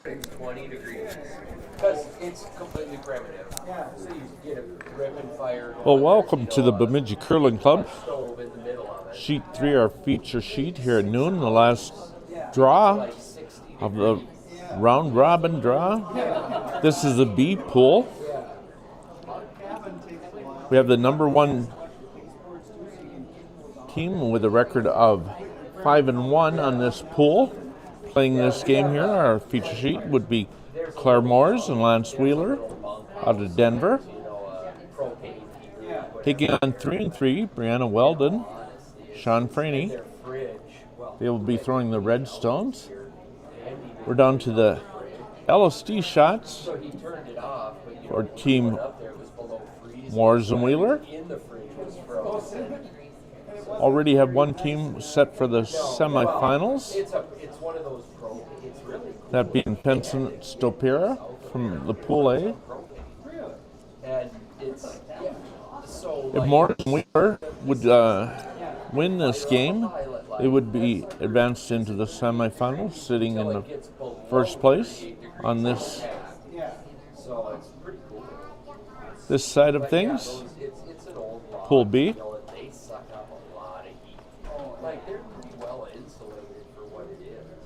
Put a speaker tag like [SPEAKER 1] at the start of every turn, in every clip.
[SPEAKER 1] It's 20 degrees. Because it's completely primitive. So you get a rip and fire.
[SPEAKER 2] Well, welcome to the Bemidji Curling Club.
[SPEAKER 1] Stove in the middle of it.
[SPEAKER 2] Sheet 3, our feature sheet here at noon, the last draw of the round robin draw. This is the B pool. We have the number 1 team with a record of 5-1 on this pool. Playing this game here, our feature sheet would be Claire Moores and Lance Wheeler out of Denver. Taking on 3-3, Brianna Weldon, Sean Franey. They will be throwing the red stones. We're down to the LSD shots for team Moores and Wheeler. Already have one team set for the semifinals. That being Penson Stopera from the Pool A. If Moores and Wheeler would win this game, they would be advanced into the semifinals, sitting in the first place on this side of things. Pool B.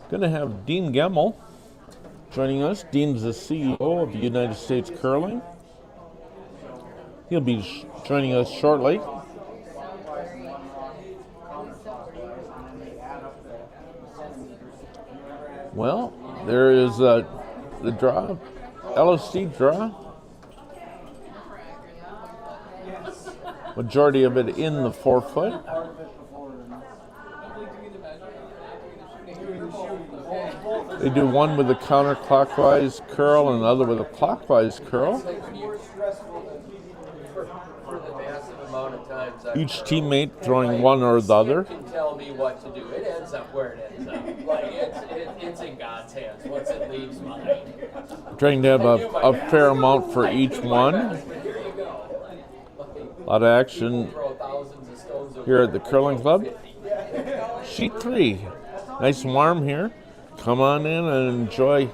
[SPEAKER 2] Going to have Dean Gemmel joining us. Dean's the CEO of United States Curling. He'll be joining us shortly. Well, there is the draw, LSD draw. Majority of it in the 4-foot. They do one with a counterclockwise curl and another with a clockwise curl. Each teammate throwing one or the other.
[SPEAKER 1] Can tell me what to do. It ends up where it ends up. Like it's in God's hands. Once it leaves mine.
[SPEAKER 2] Trying to have a fair amount for each one. A lot of action here at the curling club. Sheet 3. Nice and warm here. Come on in and enjoy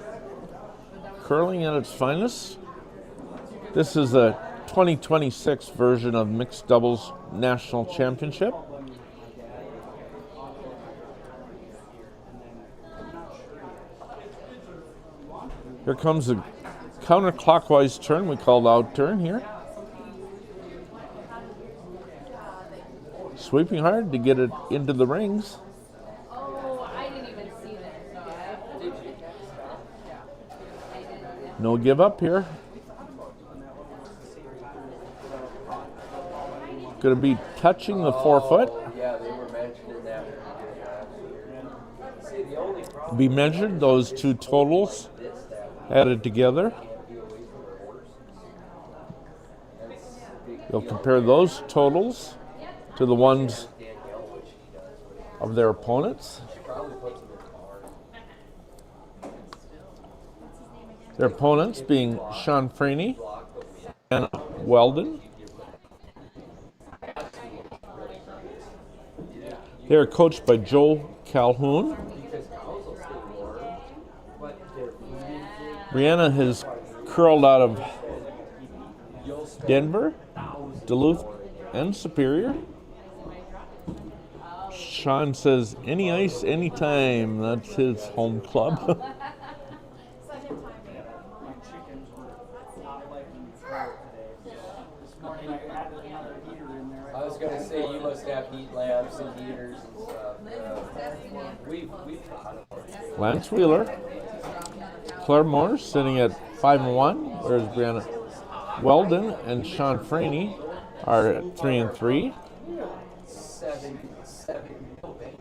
[SPEAKER 2] curling at its finest. This is a 2026 version of Mixed Doubles National Championship. Here comes the counterclockwise turn. We call it out turn here. Sweeping hard to get it into the rings. No give up here. Going to be touching the 4-foot.
[SPEAKER 1] Yeah, they were mentioning that.
[SPEAKER 2] Be measured, those two totals added together. They'll compare those totals to the ones of their opponents. Their opponents being Sean Franey and Weldon. They are coached by Joe Calhoun. Brianna has curled out of Denver, Duluth, and Superior. Sean says, any ice, anytime. That's his home club.
[SPEAKER 1] I was going to say, you must have heat lamps and heaters and stuff. We've
[SPEAKER 2] Lance Wheeler. Claire Moores sitting at 5-1. There's Brianna Weldon and Sean Franey are at 3-3.
[SPEAKER 1] 7.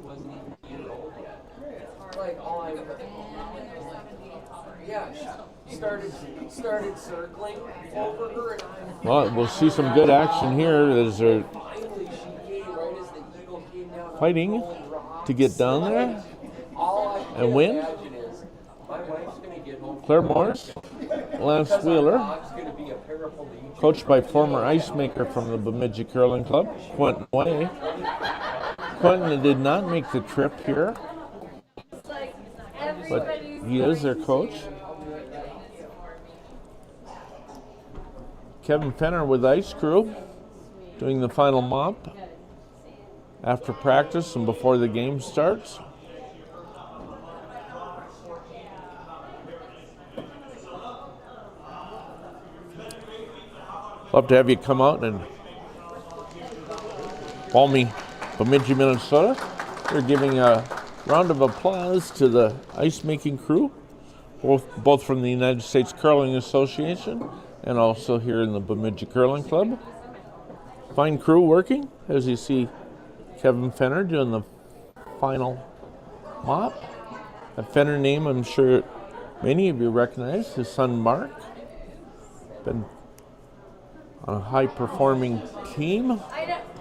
[SPEAKER 1] Wasn't even a year old yet. Like, all I started circling over her, and
[SPEAKER 2] Well, we'll see some good action here as they're
[SPEAKER 1] finally she came right as the eagle came down.
[SPEAKER 2] fighting to get down there and win.
[SPEAKER 1] My wife's going to get home.
[SPEAKER 2] Claire Moores, Lance Wheeler,
[SPEAKER 1] Going to be a paraplegic.
[SPEAKER 2] coached by former ice maker from the Bemidji Curling Club, Quentin Way. Quentin did not make the trip here, but he is their coach. Kevin Fenner with the ice crew doing the final mop after practice and before the game starts. Love to have you come out and balmy Bemidji, Minnesota. We're giving a round of applause to the ice making crew, both from the United States Curling Association and also here in the Bemidji Curling Club. Fine crew working, as you see Kevin Fenner doing the final mop. A Fenner name I'm sure many of you recognize, his son Mark. Been on a high-performing team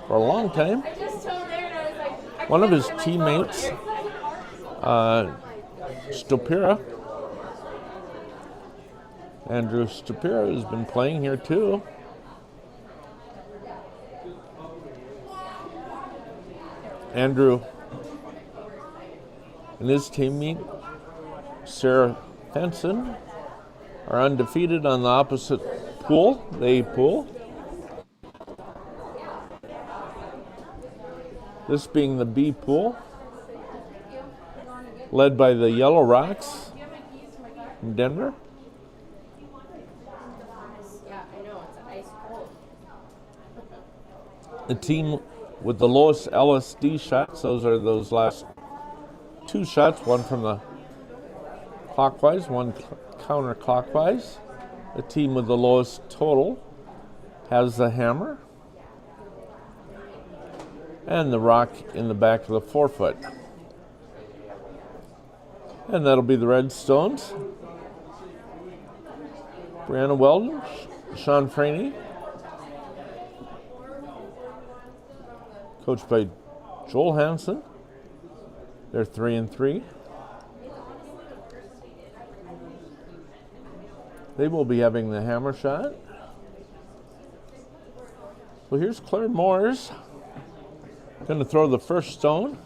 [SPEAKER 2] for a long time. One of his teammates, Stopira, Andrew Stopira, has been playing here too. Andrew and his teammate, Sarah Fenson, are undefeated on the opposite pool, the A pool. This being the B pool, led by the Yellow Rocks from Denver. The team with the lowest LSD shots, those are those last two shots, one from the clockwise, one counterclockwise. The team with the lowest total has the hammer and the rock in the back of the forefoot. And that'll be the Red Stones. Brianna Weldon, Sean Franey, coached by Joel Hansen. They're 3-3. They will be having the hammer shot. So here's Claire Moores, going to throw the first stone.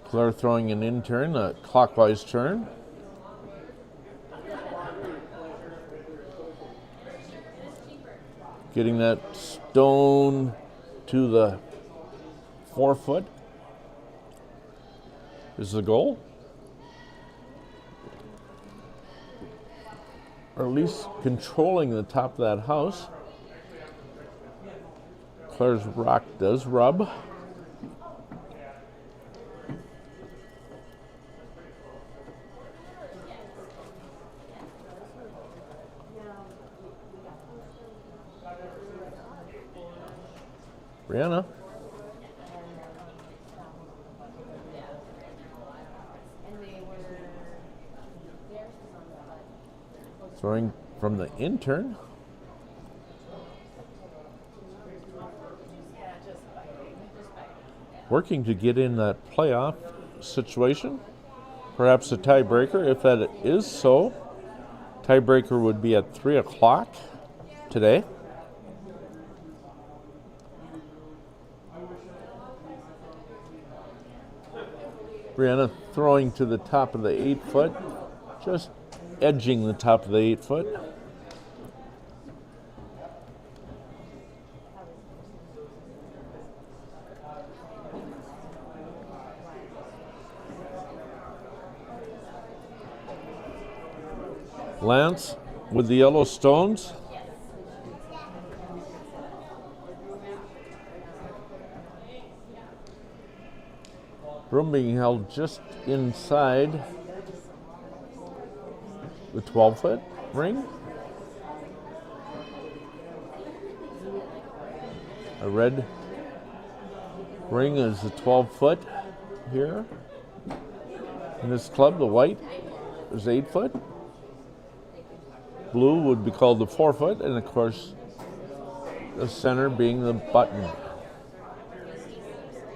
[SPEAKER 2] Claire throwing an in turn, a clockwise turn. Getting that stone to the forefoot is the goal. Or at least controlling the top of that house. Claire's rock does rub. Brianna. Throwing from the intern. Working to get in that playoff situation. Perhaps a tiebreaker. If that is so, tiebreaker would be at 3 o'clock today. Brianna throwing to the top of the 8 foot, just edging the top of the 8 foot. Lance with the yellow stones. Broom being held just inside the 12-foot ring. A red ring is the 12-foot here. In this club, the white is 8-foot. Blue would be called the 4-foot, and of course, the center being the button.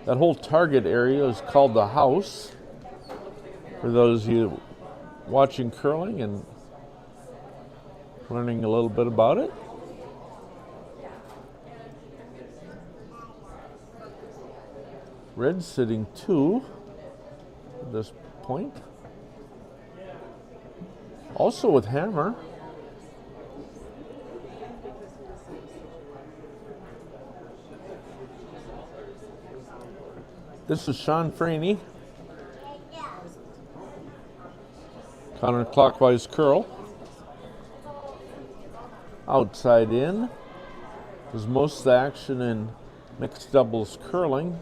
[SPEAKER 2] That whole target area is called the house. For those of you watching curling and learning a little bit about it. Red sitting 2 at this point. Also with hammer. This is Sean Franey. Counterclockwise curl. Outside in. There's most of the action in mixed doubles curling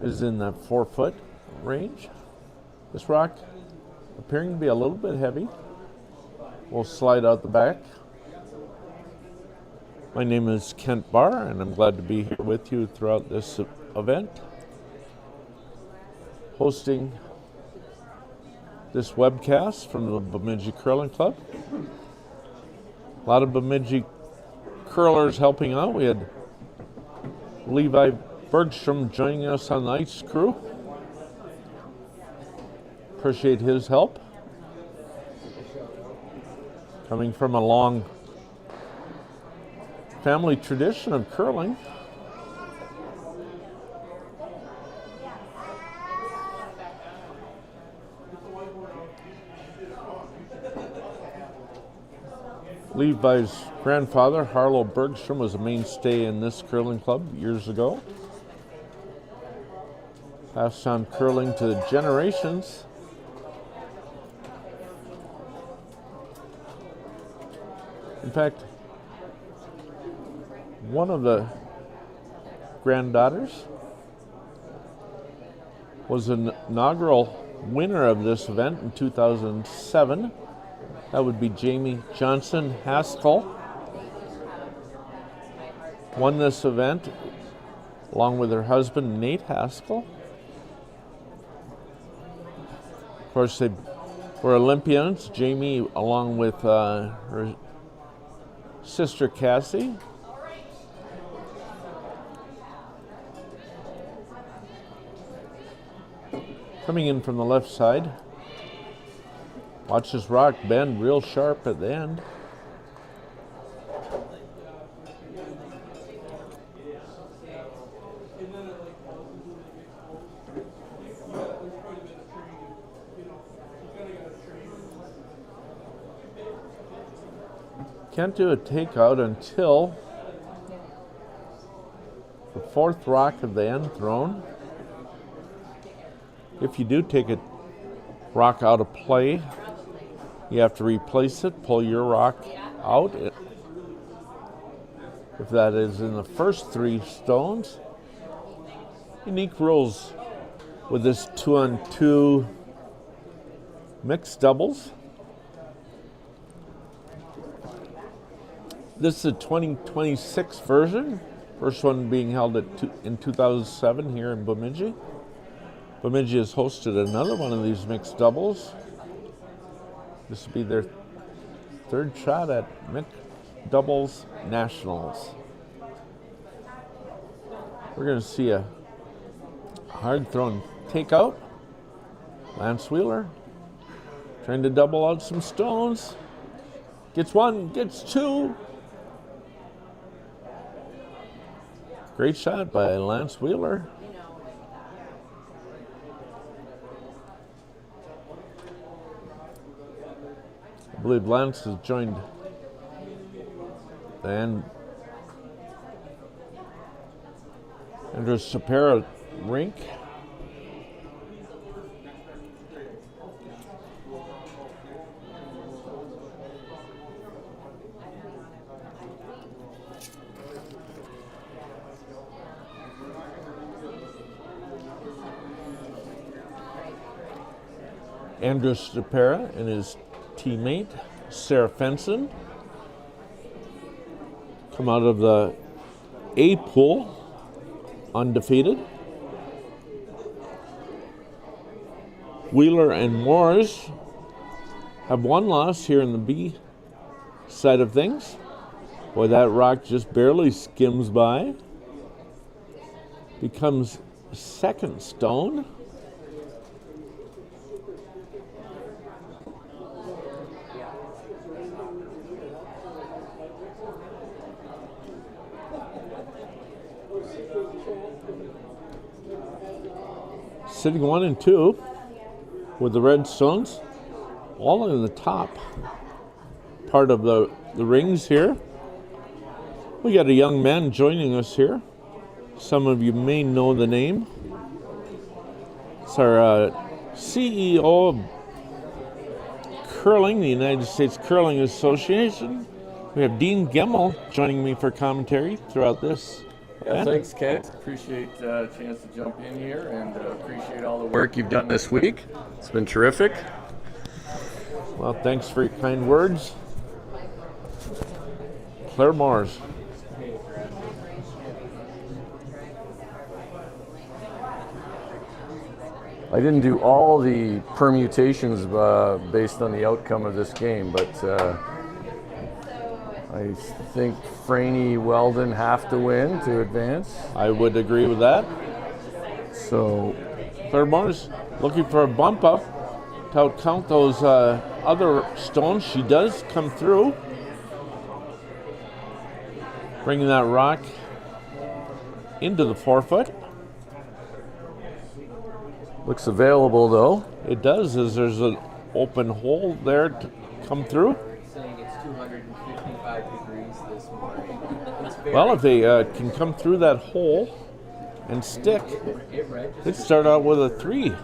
[SPEAKER 2] is in the 4-foot range. This rock appearing to be a little bit heavy. We'll slide out the back. My name is Kent Barr, and I'm glad to be here with you throughout this event, hosting this webcast from the Bemidji Curling Club. A lot of Bemidji curlers helping out. We had Levi Bergstrom joining us on the ice crew. Appreciate his help. Coming from a long family tradition of curling. Levi's grandfather, Harlow Bergstrom, was a mainstay in this curling club years ago. Passed on curling to the generations. In fact, one of the granddaughters was an inaugural winner of this event in 2007. That would be Jamie Johnson Haskell. Won this event along with her husband, Nate Haskell. Of course, they were Olympians. Jamie, along with her sister, Cassie. Coming in from the left side. Watch this rock bend real sharp at the end. Can't do a takeout until the 4th rock of the end thrown. If you do take a rock out of play, you have to replace it, pull your rock out. If that is in the first 3 stones. Unique rules with this 2-on-2 mixed doubles. This is the 2026 version. First one being held in 2007 here in Bemidji. Bemidji has hosted another one of these mixed doubles. This will be their 3rd shot at mixed doubles nationals. We're going to see a hard thrown takeout. Lance Wheeler trying to double out some stones. Gets 1, gets 2. Great shot by Lance Wheeler. I believe Lance has joined the Andrews Sapera rink. Andrews Sapera and his teammate, Sarah Fenson, come out of the A pool undefeated. Wheeler and Morris have 1 loss here in the B side of things. Boy, that rock just barely skims by. Becomes 2nd stone. sitting 1 and 2 with the red stones, all in the top part of the rings here. We got a young man joining us here. Some of you may know the name. It's our CEO of Curling, the United States Curling Association. We have Dean Gemmel joining me for commentary throughout this.
[SPEAKER 3] Yeah, thanks, Kent. Appreciate the chance to jump in here, and appreciate all the work you've done this week. It's been terrific.
[SPEAKER 2] Well, thanks for your kind words. Claire Mars.
[SPEAKER 3] I didn't do all the permutations based on the outcome of this game, but I think Franey, Weldon have to win to advance.
[SPEAKER 2] I would agree with that.
[SPEAKER 3] So
[SPEAKER 2] Claire Mars looking for a bump up to outcount those other stones. She does come through, bringing that rock into the 4-foot.
[SPEAKER 3] looks available though.
[SPEAKER 2] It does, as there's an open hole there to come through.
[SPEAKER 1] Saying it's 255 degrees this morning.
[SPEAKER 2] Well, if they can come through that hole and stick, they'd start out with a 3.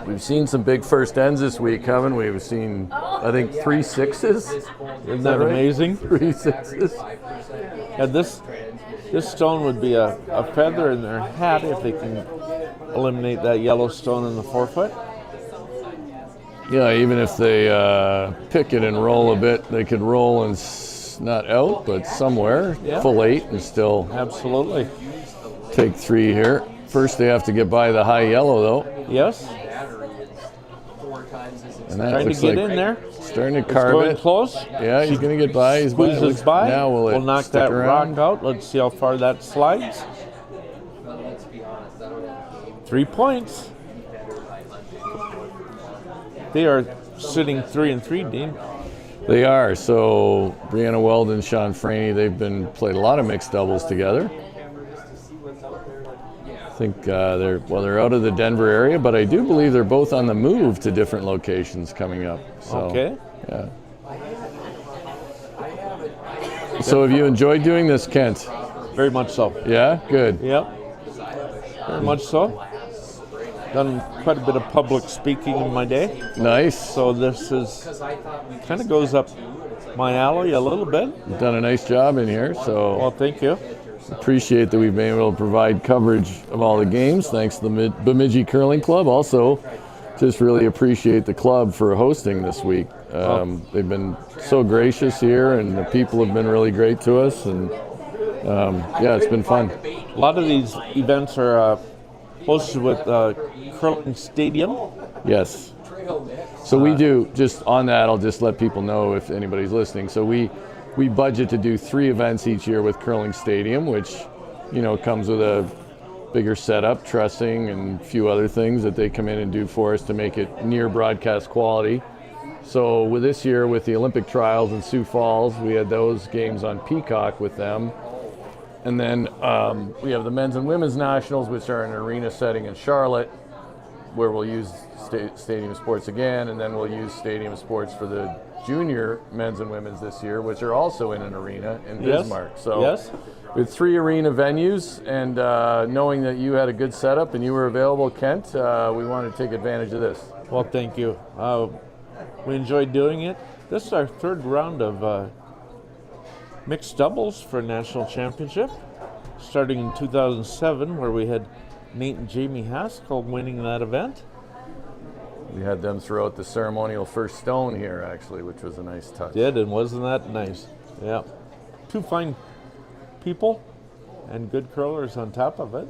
[SPEAKER 3] We've seen some big first ends this week, haven't we? We've seen, I think, 3 6s.
[SPEAKER 2] Isn't that amazing?
[SPEAKER 3] 3 6s.
[SPEAKER 2] Yeah, this stone would be a feather in their hat if they can eliminate that yellow stone in the 4-foot.
[SPEAKER 3] Yeah, even if they pick it and roll a bit, they could roll and not out, but somewhere,
[SPEAKER 2] Yeah.
[SPEAKER 3] full 8 and still
[SPEAKER 2] Absolutely.
[SPEAKER 3] take 3 here. First, they have to get by the high yellow, though.
[SPEAKER 2] Yes.
[SPEAKER 3] And that
[SPEAKER 2] Trying to
[SPEAKER 3] looks
[SPEAKER 2] get
[SPEAKER 3] like
[SPEAKER 2] in there.
[SPEAKER 3] starting to
[SPEAKER 2] It's
[SPEAKER 3] carve
[SPEAKER 2] going
[SPEAKER 3] it.
[SPEAKER 2] close.
[SPEAKER 3] Yeah, he's going to get by. He's by.
[SPEAKER 2] Squeezes by.
[SPEAKER 3] Now will it
[SPEAKER 2] we'll knock
[SPEAKER 3] stick
[SPEAKER 2] that
[SPEAKER 3] around?
[SPEAKER 2] rock out. Let's see how far that slides. 3 points. They are sitting 3 and 3, Dean.
[SPEAKER 3] They are. So Brianna Weldon, Sean Franey, they've been played a lot of mixed doubles together. I think they're out of the Denver area, but I do believe they're both on the move to different locations coming up. So,
[SPEAKER 2] Okay.
[SPEAKER 3] Yeah. So have you enjoyed doing this, Kent?
[SPEAKER 2] Very much so.
[SPEAKER 3] Yeah? Good.
[SPEAKER 2] Yep. Very much so. Done quite a bit of public speaking in my day.
[SPEAKER 3] Nice.
[SPEAKER 2] So this is kind of goes up my alley a little bit.
[SPEAKER 3] You've done a nice job in here, so
[SPEAKER 2] Well, thank you.
[SPEAKER 3] appreciate that we've been able to provide coverage of all the games thanks to the Bemidji Curling Club. Also, just really appreciate the club for hosting this week. They've been so gracious here, and the people have been really great to us, and yeah, it's been fun.
[SPEAKER 2] A lot of these events are hosted with Curling Stadium.
[SPEAKER 3] Yes. So we do, just on that, I'll just let people know if anybody's listening. So we budget to do 3 events each year with Curling Stadium, which, you know, comes with a bigger setup, trussing, and a few other things that they come in and do for us to make it near broadcast quality. So with this year, with the Olympic trials in Sioux Falls, we had those games on Peacock with them. And then we have the men's and women's nationals, which are in an arena setting in Charlotte, where we'll use Stadium Sports again, and then we'll use Stadium Sports for the junior men's and women's this year, which are also in an arena in
[SPEAKER 2] Yes.
[SPEAKER 3] Bismarck. So
[SPEAKER 2] Yes.
[SPEAKER 3] with 3 arena venues, and knowing that you had a good setup and you were available, Kent, we wanted to take advantage of this.
[SPEAKER 2] Well, thank you. We enjoyed doing it. This is our 3rd round of mixed doubles for a national championship, starting in 2007, where we had Nate and Jamie Haskell winning that event.
[SPEAKER 3] We had them throw out the ceremonial first stone here, actually, which was a nice touch.
[SPEAKER 2] Did, and wasn't that nice? Yeah. 2 fine people and good curlers on top of it.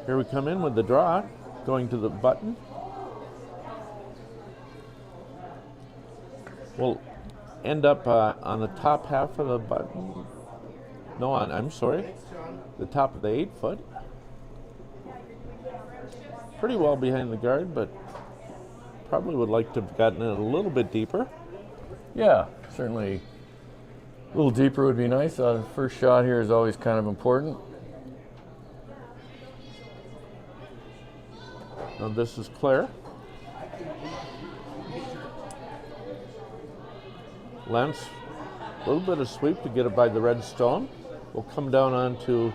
[SPEAKER 2] Here we come in with the draw, going to the button. We'll end up on the top half of the button. No, I'm sorry. The top of the 8-foot. Pretty well behind the guard, but probably would like to have gotten it a little bit deeper.
[SPEAKER 3] Yeah, certainly a little deeper would be nice. The first shot here is always kind of important.
[SPEAKER 2] Now this is Claire. Lance, a little bit of sweep to get it by the red stone. Will come down onto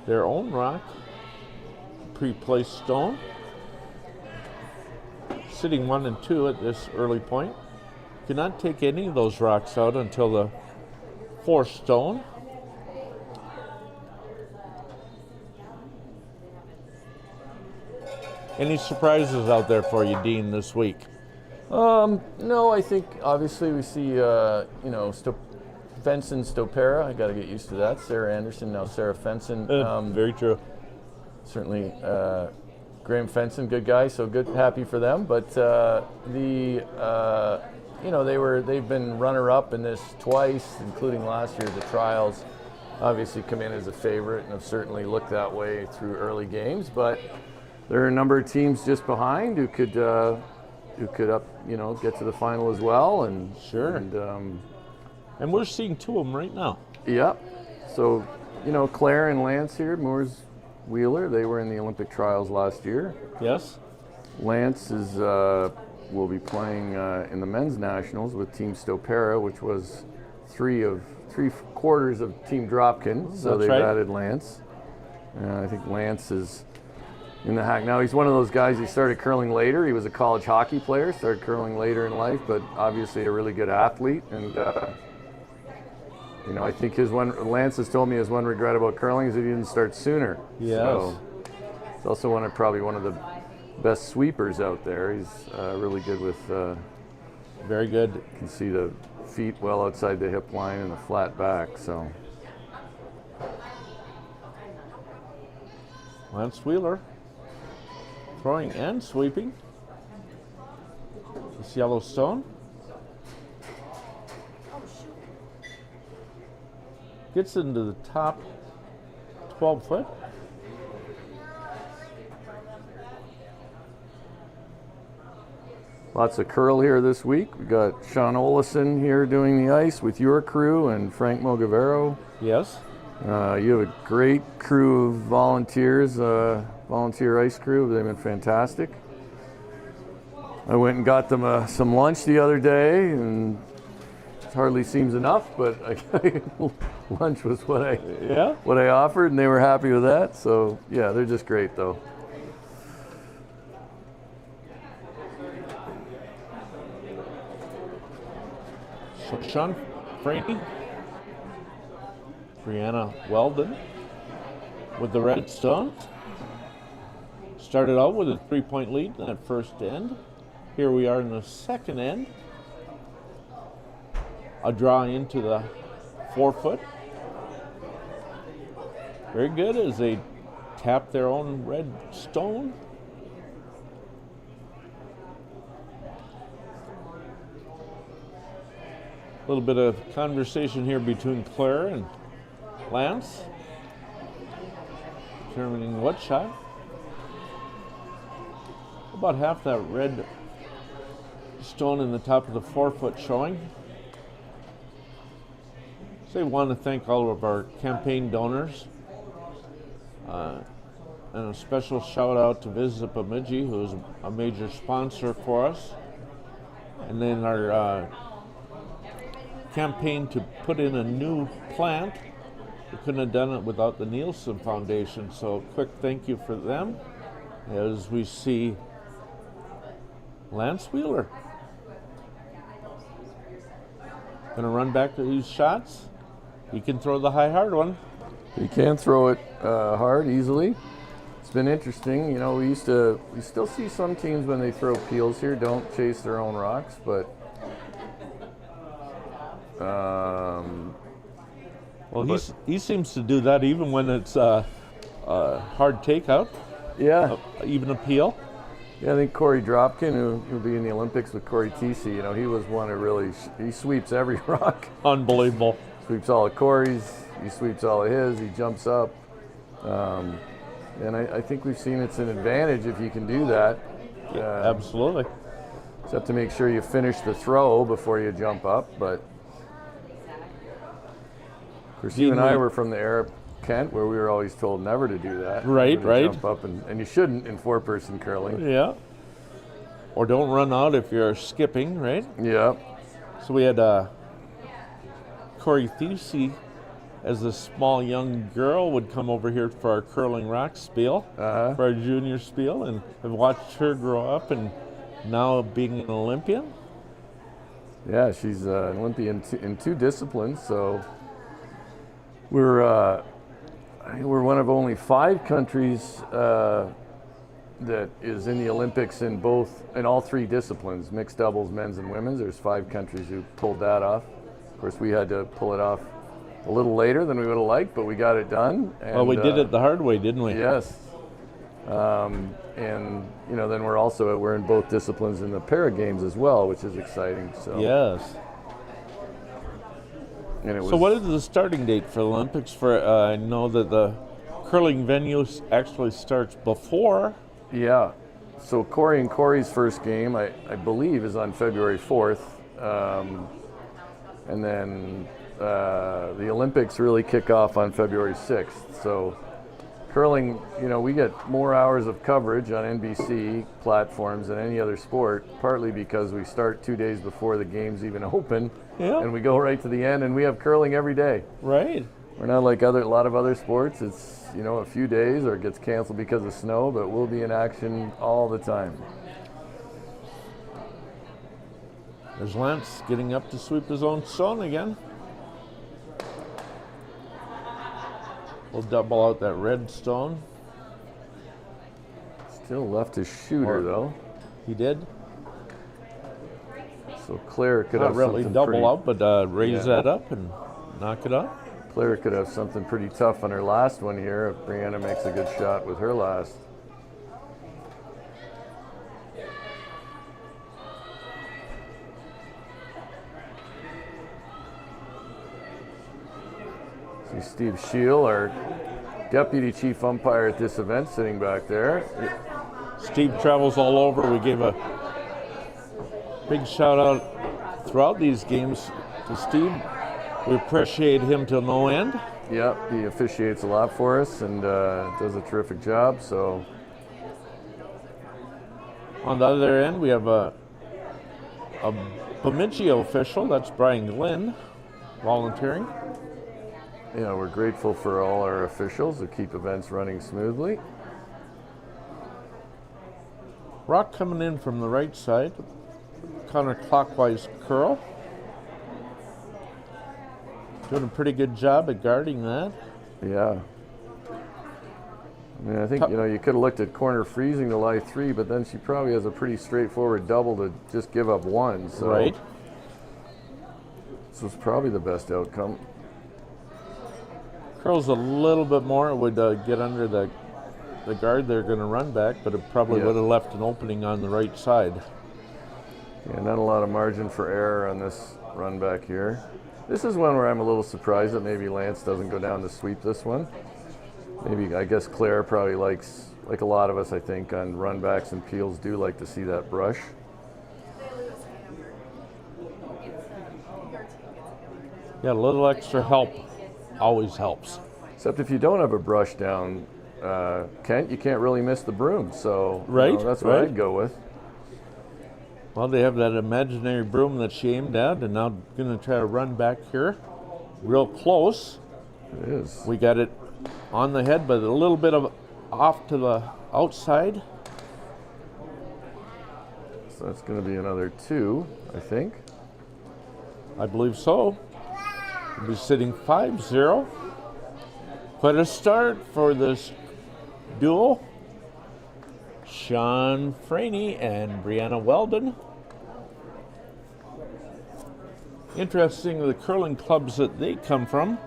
[SPEAKER 2] their own rock, pre-placed stone. Sitting 1 and 2 at this early point. Cannot take any of those rocks out until the 4th stone. Any surprises out there for you, Dean, this week?
[SPEAKER 3] No, I think obviously we see, Fenson Stopera. I got to get used to that. Sarah Anderson, now Sarah Fenson.
[SPEAKER 2] Very true.
[SPEAKER 3] Certainly, Graham Fenson, good guy, so good, happy for them. But they've been runner-up in this twice, including last year at the trials. Obviously, come in as a favorite and have certainly looked that way through early games. But there are a number of teams just behind who could get to the final as well. And
[SPEAKER 2] sure. And we're seeing 2 of them right now.
[SPEAKER 3] Yeah. So, Claire and Lance here, Moore's Wheeler, they were in the Olympic trials last year.
[SPEAKER 2] Yes.
[SPEAKER 3] Lance will be playing in the men's nationals with Team Stopera, which was 3/4 of Team Dropkin. So they've added Lance. I think Lance is in the hack now. He's one of those guys. He started curling later. He was a college hockey player. Started curling later in life, but obviously a really good athlete. And I think Lance has told me his one regret about curling is that he didn't start sooner.
[SPEAKER 2] Yes.
[SPEAKER 3] So he's also probably one of the best sweepers out there. He's really good with.
[SPEAKER 2] Very good.
[SPEAKER 3] You can see the feet well outside the hip line and the flat back. So.
[SPEAKER 2] Lance Wheeler. Throwing and sweeping. This yellow stone. Gets into the top 12 foot.
[SPEAKER 3] Lots of curl here this week. We got Sean Olison here doing the ice with your crew and Frank Mogavero.
[SPEAKER 2] Yes.
[SPEAKER 3] You have a great crew of volunteers, volunteer ice crew. They've been fantastic. I went and got them some lunch the other day, and it hardly seems enough, but lunch was what I offered, and they were happy with that. So yeah, they're just great though.
[SPEAKER 2] So Sean Franey, Brianna Weldon with the red stone. Started out with a 3-point lead in that first end. Here we are in the second end. A draw into the 4 foot. Very good as they tap their own red stone. A little bit of conversation here between Claire and Lance, determining what shot. About half that red stone in the top of the 4 foot showing. So I want to thank all of our campaign donors. And a special shout out to Visit Bemidji, who is a major sponsor for us. And then our campaign to put in a new plant. We couldn't have done it without the Nielsen Foundation, so quick thank you for them as we see Lance Wheeler. Gonna run back to these shots. He can throw the high hard one.
[SPEAKER 3] He can throw it hard, easily. It's been interesting. We still see some teams when they throw peels here don't chase their own rocks, but
[SPEAKER 2] he seems to do that even when it's a hard takeout.
[SPEAKER 3] Yeah.
[SPEAKER 2] Even a peel.
[SPEAKER 3] Yeah, I think Corey Dropkin, who'll be in the Olympics with Corey Tisi, he was one who really, he sweeps every rock.
[SPEAKER 2] Unbelievable.
[SPEAKER 3] Sweeps all of Corey's, he sweeps all of his, he jumps up. And I think we've seen it's an advantage if you can do that.
[SPEAKER 2] Absolutely.
[SPEAKER 3] Just have to make sure you finish the throw before you jump up, but of course you and I were from the era Kent, where we were always told never to do that.
[SPEAKER 2] Right,
[SPEAKER 3] Never to
[SPEAKER 2] right.
[SPEAKER 3] Jump up, and you shouldn't in 4-person curling.
[SPEAKER 2] Yeah. Or don't run out if you're skipping, right?
[SPEAKER 3] Yeah.
[SPEAKER 2] So we had Corey Thiesey, as a small young girl, would come over here for our curling rock spiel,
[SPEAKER 3] Uh-huh.
[SPEAKER 2] for our junior spiel, and I've watched her grow up and now being an Olympian.
[SPEAKER 3] Yeah, she's an Olympian in 2 disciplines, so we're one of only 5 countries that is in the Olympics in all 3 disciplines, mixed doubles, men's and women's. There's 5 countries who pulled that off. Of course, we had to pull it off a little later than we would have liked, but we got it done. And,
[SPEAKER 2] Well, we did it the hard way, didn't we?
[SPEAKER 3] Yes. And then we're in both disciplines in the para games as well, which is exciting. So
[SPEAKER 2] Yes.
[SPEAKER 3] And it was,
[SPEAKER 2] So what is the starting date for the Olympics? For I know that the curling venue actually starts before.
[SPEAKER 3] Yeah. So Corey's first game, I believe, is on February 4th. And then the Olympics really kick off on February 6th. So curling, we get more hours of coverage on NBC platforms than any other sport, partly because we start 2 days before the games even open.
[SPEAKER 2] Yeah.
[SPEAKER 3] And we go right to the end, and we have curling every day.
[SPEAKER 2] Right.
[SPEAKER 3] We're not like a lot of other sports. It's, a few days or it gets canceled because of snow, but we'll be in action all the time.
[SPEAKER 2] There's Lance getting up to sweep his own stone again. We'll double out that red stone.
[SPEAKER 3] Still left his shooter, though.
[SPEAKER 2] He did.
[SPEAKER 3] So Claire could
[SPEAKER 2] Not
[SPEAKER 3] have
[SPEAKER 2] really
[SPEAKER 3] something
[SPEAKER 2] double
[SPEAKER 3] pretty,
[SPEAKER 2] up, but raise that up and knock it up.
[SPEAKER 3] Claire could have something pretty tough on her last one here if Brianna makes a good shot with her last. See Steve Scheel, our deputy chief umpire at this event, sitting back there.
[SPEAKER 2] Steve travels all over. We gave a big shout out throughout these games to Steve. We appreciate him to no end.
[SPEAKER 3] Yeah, he officiates a lot for us and does a terrific job. So
[SPEAKER 2] on the other end, we have a Bemidji official. That's Brian Glenn, volunteering.
[SPEAKER 3] Yeah, we're grateful for all our officials who keep events running smoothly.
[SPEAKER 2] Rock coming in from the right side, counterclockwise curl. Doing a pretty good job at guarding that.
[SPEAKER 3] Yeah. I mean, I think, you could have looked at corner freezing to lie 3, but then she probably has a pretty straightforward double to just give up 1. So
[SPEAKER 2] Right.
[SPEAKER 3] This was probably the best outcome.
[SPEAKER 2] Curls a little bit more, it would get under the guard they're going to run back, but it probably would have left an opening on the right side.
[SPEAKER 3] Yeah, not a lot of margin for error on this run back here. This is one where I'm a little surprised that maybe Lance doesn't go down to sweep this one. Maybe, I guess Claire probably likes, like a lot of us, I think, on run backs and peels do like to see that brush.
[SPEAKER 2] Yeah, a little extra help always helps.
[SPEAKER 3] Except if you don't have a brush down, Kent, you can't really miss the broom. So
[SPEAKER 2] Right,
[SPEAKER 3] that's what
[SPEAKER 2] right.
[SPEAKER 3] I'd go with.
[SPEAKER 2] Well, they have that imaginary broom that she aimed at, and now going to try to run back here. Real close.
[SPEAKER 3] It is.
[SPEAKER 2] We got it on the head, but a little bit of off to the outside.
[SPEAKER 3] So that's going to be another 2, I think.
[SPEAKER 2] I believe so. We'll be sitting 5-0. Quite a start for this duo. Sean Franey and Brianna Weldon. Interesting, the curling clubs that they come from.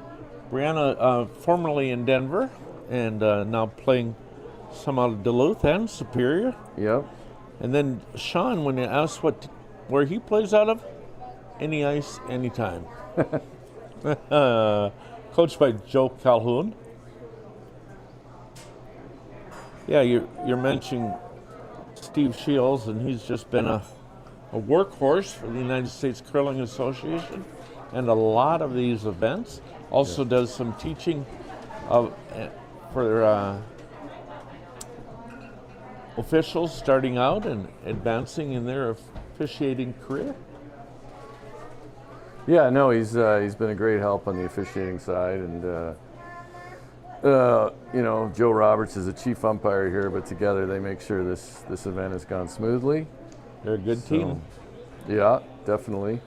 [SPEAKER 2] Brianna, formerly in Denver, and now playing some out of Duluth and Superior.
[SPEAKER 3] Yep.
[SPEAKER 2] And then Sean, when you asked where he plays out of, any ice, anytime. Coached by Joe Calhoun. Yeah, you're mentioning Steve Shields, and he's just been a workhorse for the United States Curling Association and a lot of these events. Also does some teaching for officials starting out and advancing in their officiating career?
[SPEAKER 3] Yeah, no, he's been a great help on the officiating side, and Joe Roberts is a chief umpire here, but together they make sure this event has gone smoothly.
[SPEAKER 2] They're a good team.
[SPEAKER 3] Yeah, definitely.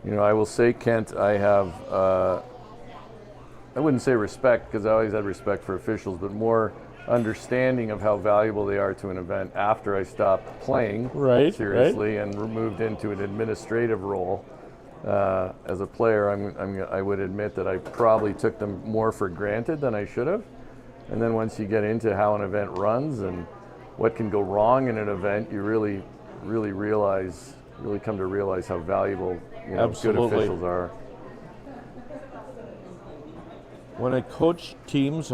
[SPEAKER 3] I will say, Kent, I have, I wouldn't say respect, because I always had respect for officials, but more understanding of how valuable they are to an event after I stopped playing seriously and moved into an administrative role. As a player, I would admit that I probably took them more for granted than I should have. And then once you get into how an event runs and what can go wrong in an event, you really come to realize how valuable good officials are.
[SPEAKER 2] When I coach teams,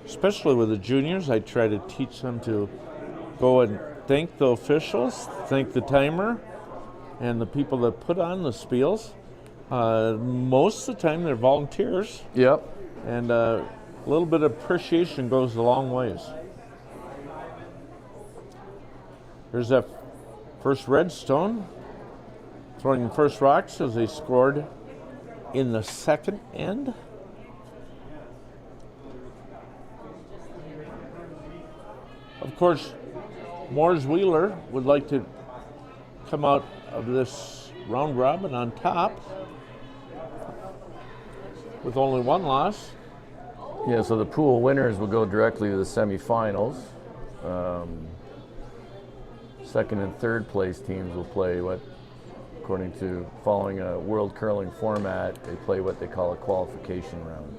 [SPEAKER 2] especially with the juniors, I try to teach them to go and thank the officials, thank the timer, and the people that put on the spiels. Most of the time they're volunteers.
[SPEAKER 3] Yep.
[SPEAKER 2] And a little bit of appreciation goes a long ways. There's that first Redstone throwing the first rocks as they scored in the second end. Of course, Moore's Wheeler would like to come out of this round robin on top with only one loss.
[SPEAKER 3] Yeah, so the pool winners will go directly to the semifinals. Second and third place teams will play according to following a World Curling format, they play what they call a qualification round.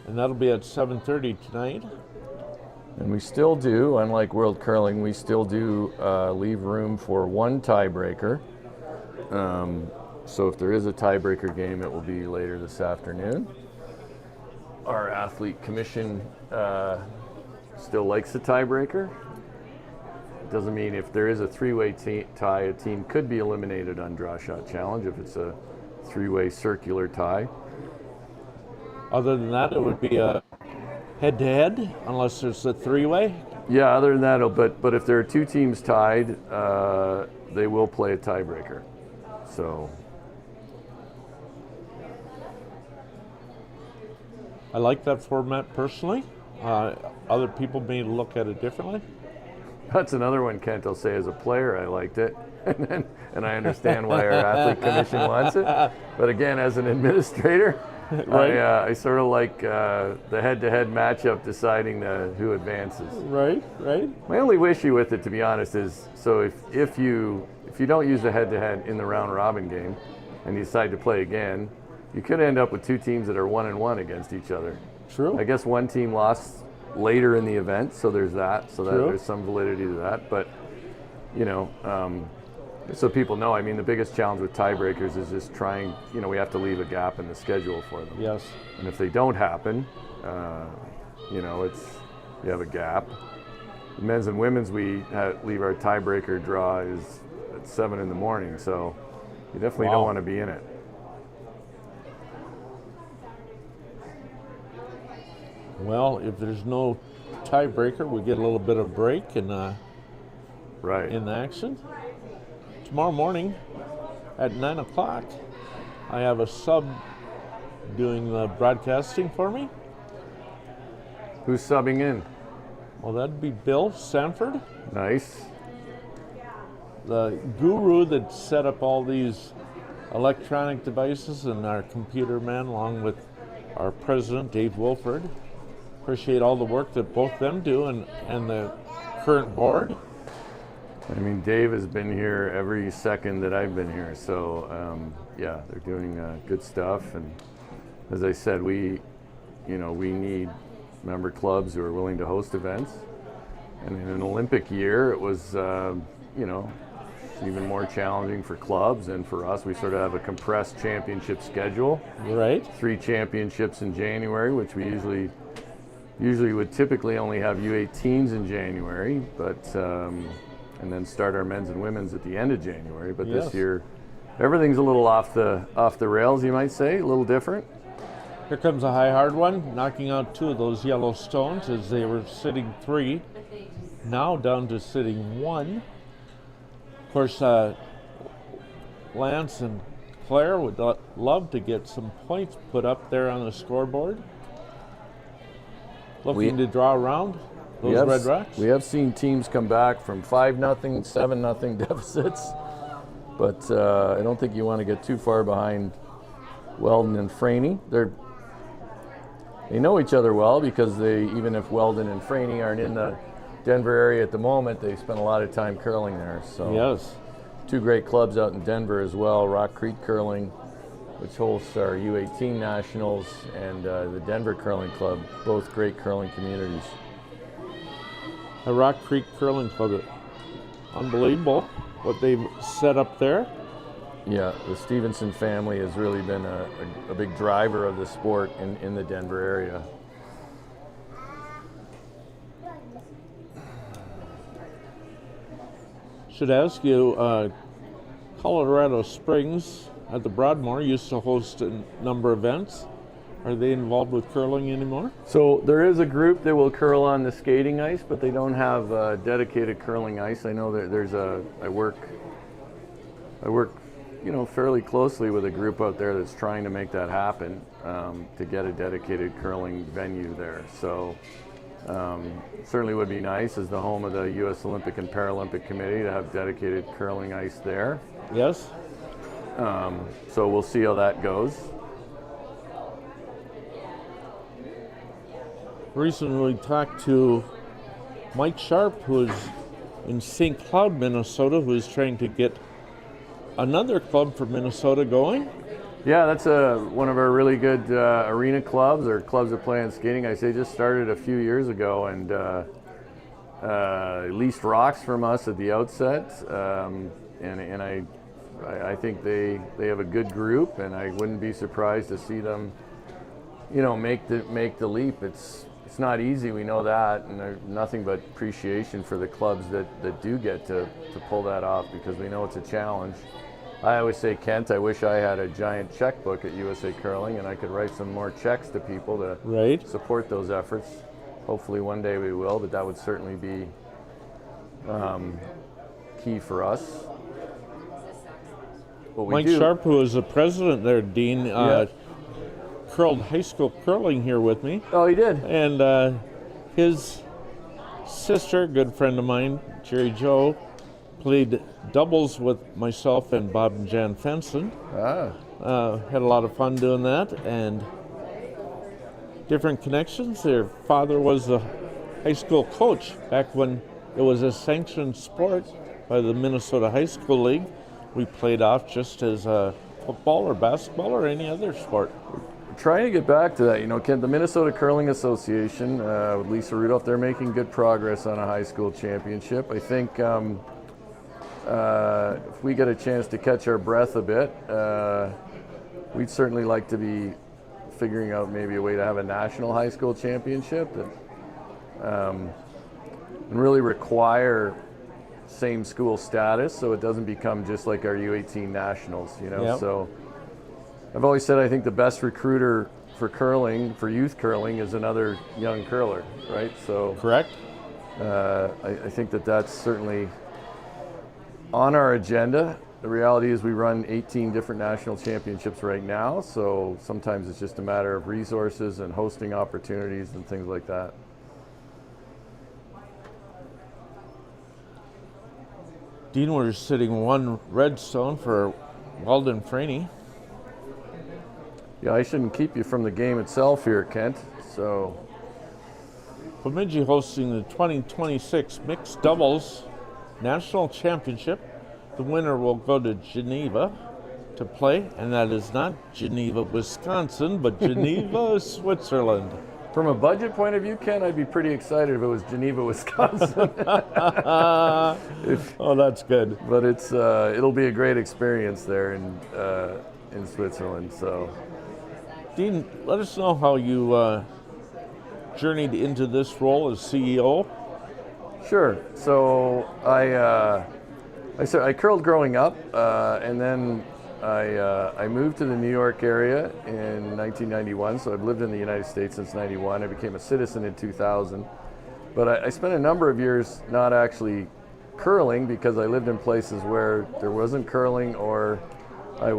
[SPEAKER 2] And that'll be at 7:30 tonight.
[SPEAKER 3] And we still do, unlike World Curling, we still do leave room for one tiebreaker. So if there is a tiebreaker game, it will be later this afternoon. Our athlete commission still likes a tiebreaker. Doesn't mean if there is a three-way tie, a team could be eliminated on draw shot challenge if it's a three-way circular tie.
[SPEAKER 2] Other than that, it would be a head-to-head, unless there's a three-way?
[SPEAKER 3] Yeah, other than that, but if there are two teams tied, they will play a tiebreaker. So
[SPEAKER 2] I like that format personally. Other people may look at it differently.
[SPEAKER 3] That's another one, Kent. I'll say as a player, I liked it, and I understand why our athlete commission wants it. But again, as an administrator, I sort of like the head-to-head matchup deciding who advances.
[SPEAKER 2] Right.
[SPEAKER 3] My only issue with it, to be honest, is so if you don't use the head-to-head in the round-robin game, and you decide to play again, you could end up with two teams that are 1-1 against each other.
[SPEAKER 2] True.
[SPEAKER 3] I guess one team lost later in the event, so there's that. So that there's some validity to that. But so people know. I mean, the biggest challenge with tiebreakers is just trying. We have to leave a gap in the schedule for them.
[SPEAKER 2] Yes.
[SPEAKER 3] And if they don't happen, it's you have a gap. The men's and women's, we leave our tiebreaker draw is at 7 a.m. So you definitely don't want to be in it.
[SPEAKER 2] Well, if there's no tiebreaker, we get a little bit of break in the action. Tomorrow morning at 9 o'clock, I have a sub doing the broadcasting for me.
[SPEAKER 3] Who's subbing in?
[SPEAKER 2] Well, that'd be Bill Sanford.
[SPEAKER 3] Nice.
[SPEAKER 2] The guru that set up all these electronic devices and our computer man, along with our president, Dave Wilford. Appreciate all the work that both them do and the current board.
[SPEAKER 3] I mean, Dave has been here every second that I've been here, so they're doing good stuff. And as I said, we need member clubs who are willing to host events. And in an Olympic year, it was even more challenging for clubs and for us. We sort of have a compressed championship schedule.
[SPEAKER 2] Right.
[SPEAKER 3] 3 championships in January, which we usually would typically only have U18s in January, but and then start our men's and women's at the end of January. But this year, everything's a little off the rails, you might say, a little different.
[SPEAKER 2] Here comes a high hard one, knocking out 2 of those yellow stones as they were sitting 3. Now down to sitting 1. Of course, Lance and Claire would love to get some points put up there on the scoreboard. Looking to draw around those Red Rocks.
[SPEAKER 3] We have seen teams come back from 5-0, 7-0 deficits, but I don't think you want to get too far behind Weldon and Franey. They know each other well because even if Weldon and Franey aren't in the Denver area at the moment, they spend a lot of time curling there. So
[SPEAKER 2] yes.
[SPEAKER 3] 2 great clubs out in Denver as well, Rock Creek Curling, which hosts our U18 Nationals, and the Denver Curling Club, both great curling communities.
[SPEAKER 2] The Rock Creek Curling Club, unbelievable what they've set up there.
[SPEAKER 3] Yeah, the Stevenson family has really been a big driver of the sport in the Denver area.
[SPEAKER 2] Should ask you, Colorado Springs at the Broadmoor used to host a number of events. Are they involved with curling anymore?
[SPEAKER 3] So there is a group that will curl on the skating ice, but they don't have dedicated curling ice. I know that I work, fairly closely with a group out there that's trying to make that happen, to get a dedicated curling venue there. So certainly would be nice as the home of the U.S. Olympic and Paralympic Committee to have dedicated curling ice there.
[SPEAKER 2] Yes.
[SPEAKER 3] So we'll see how that goes.
[SPEAKER 2] Recently talked to Mike Sharp, who is in St. Cloud, Minnesota, who is trying to get another club for Minnesota going.
[SPEAKER 3] Yeah, that's one of our really good arena clubs, or clubs that play on skating ice. They just started a few years ago and leased rocks from us at the outset. And I think they have a good group, and I wouldn't be surprised to see them, make the leap. It's not easy, we know that, and there's nothing but appreciation for the clubs that do get to pull that off, because we know it's a challenge. I always say, Kent, I wish I had a giant checkbook at USA Curling and I could write some more checks to people to support those efforts. Hopefully one day we will, but that would certainly be key for us.
[SPEAKER 2] Mike Sharp, who is the president there, Dean, curled high school curling here with me.
[SPEAKER 3] Oh, he did?
[SPEAKER 2] And his sister, good friend of mine, Jerry Jo, played doubles with myself and Bob and Jan Fenson. Had a lot of fun doing that, and different connections. Their father was a high school coach back when it was a sanctioned sport by the Minnesota High School League. We played off just as football or basketball or any other sport.
[SPEAKER 3] Trying to get back to that, Kent, the Minnesota Curling Association, with Lisa Rudolph, they're making good progress on a high school championship. I think if we get a chance to catch our breath a bit, we'd certainly like to be figuring out maybe a way to have a national high school championship that and really require same school status, so it doesn't become just like our U18 nationals,
[SPEAKER 2] Yep.
[SPEAKER 3] So I've always said I think the best recruiter for curling, for youth curling, is another young curler, right? So
[SPEAKER 2] correct.
[SPEAKER 3] I think that's certainly on our agenda. The reality is we run 18 different national championships right now, so sometimes it's just a matter of resources and hosting opportunities and things like that.
[SPEAKER 2] Dean, we're sitting 1 redstone for Weldon Franey.
[SPEAKER 3] Yeah, I shouldn't keep you from the game itself here, Kent. So
[SPEAKER 2] Bemidji hosting the 2026 Mixed Doubles National Championship. The winner will go to Geneva to play, and that is not Geneva, Wisconsin, but Geneva, Switzerland.
[SPEAKER 3] From a budget point of view, Ken, I'd be pretty excited if it was Geneva, Wisconsin.
[SPEAKER 2] Oh, that's good.
[SPEAKER 3] But it'll be a great experience there in Switzerland. So,
[SPEAKER 2] Dean, let us know how you journeyed into this role as CEO.
[SPEAKER 3] Sure. So I curled growing up, and then I moved to the New York area in 1991, so I've lived in the United States since 91. I became a citizen in 2000. But I spent a number of years not actually curling because I lived in places where there wasn't curling, or I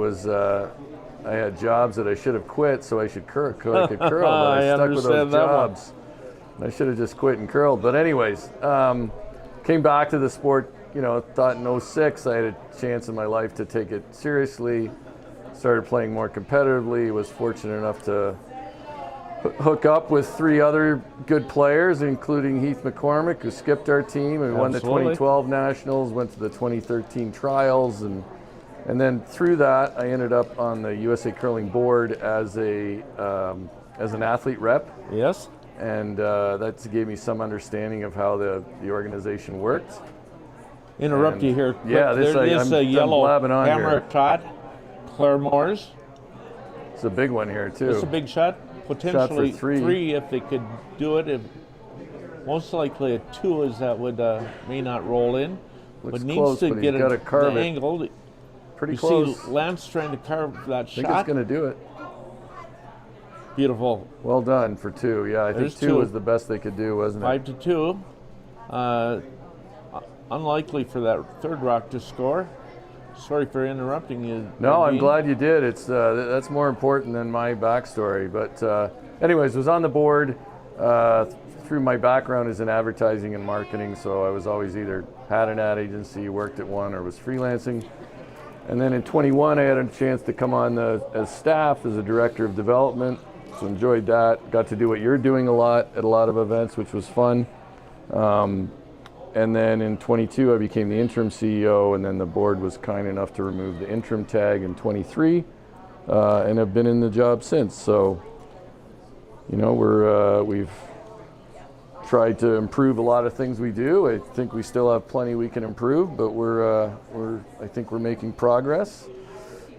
[SPEAKER 3] had jobs that I should have quit so I could curl, but I stuck with those jobs. I should have just quit and curled. But anyways, came back to the sport, thought in 06 I had a chance in my life to take it seriously, started playing more competitively, was fortunate enough to hook up with 3 other good players, including Heath McCormick, who skipped our team and won the 2012 Nationals, went to the 2013 trials, and then through that I ended up on the USA Curling Board as an athlete rep.
[SPEAKER 2] Yes.
[SPEAKER 3] And that gave me some understanding of how the organization worked.
[SPEAKER 2] Interrupt you here.
[SPEAKER 3] Yeah,
[SPEAKER 2] there is a yellow hammer tot, Claremores.
[SPEAKER 3] It's a big one here too.
[SPEAKER 2] It's a big shot. Potentially
[SPEAKER 3] shot for
[SPEAKER 2] 3 if they could do it. Most likely a 2 is that would may not roll in,
[SPEAKER 3] Looks
[SPEAKER 2] but needs
[SPEAKER 3] close,
[SPEAKER 2] to
[SPEAKER 3] but
[SPEAKER 2] get
[SPEAKER 3] he's gotta carve
[SPEAKER 2] the
[SPEAKER 3] it.
[SPEAKER 2] angle.
[SPEAKER 3] Pretty
[SPEAKER 2] you
[SPEAKER 3] close.
[SPEAKER 2] See Lance trying to carve that
[SPEAKER 3] I think
[SPEAKER 2] shot.
[SPEAKER 3] it's going to do it.
[SPEAKER 2] Beautiful.
[SPEAKER 3] Well done for 2. Yeah, I think 2 was the best they could do, wasn't it?
[SPEAKER 2] 5-2. Unlikely for that third rock to score. Sorry for interrupting you.
[SPEAKER 3] No, I'm glad you did. It's that's more important than my backstory. But anyways, was on the board through my background as in advertising and marketing. So I was always either had an ad agency, worked at one, or was freelancing. And then in 21, I had a chance to come on as staff as a director of development. So enjoyed that. Got to do what you're doing a lot at a lot of events, which was fun. And then in 22, I became the interim CEO, and then the board was kind enough to remove the interim tag in 23, and have been in the job since. So, we've tried to improve a lot of things we do. I think we still have plenty we can improve, but I think we're making progress.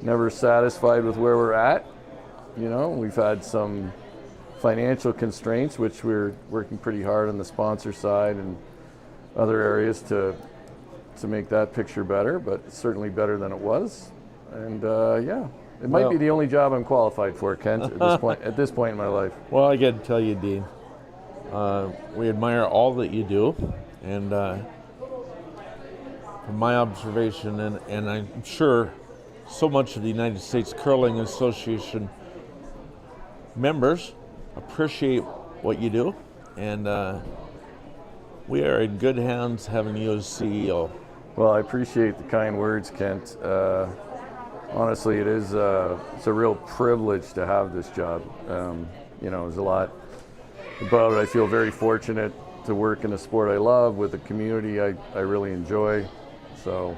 [SPEAKER 3] Never satisfied with where we're at. We've had some financial constraints, which we're working pretty hard on the sponsor side and other areas to make that picture better, but it's certainly better than it was. And it might be the only job I'm qualified for, Kent, at this point in my life.
[SPEAKER 2] Well, I got to tell you, Dean, we admire all that you do, and from my observation, and I'm sure so much of the United States Curling Association members appreciate what you do, and we are in good hands having you as CEO.
[SPEAKER 3] Well, I appreciate the kind words, Kent. Honestly, it's a real privilege to have this job. There's a lot about it. I feel very fortunate to work in a sport I love with a community I really enjoy. So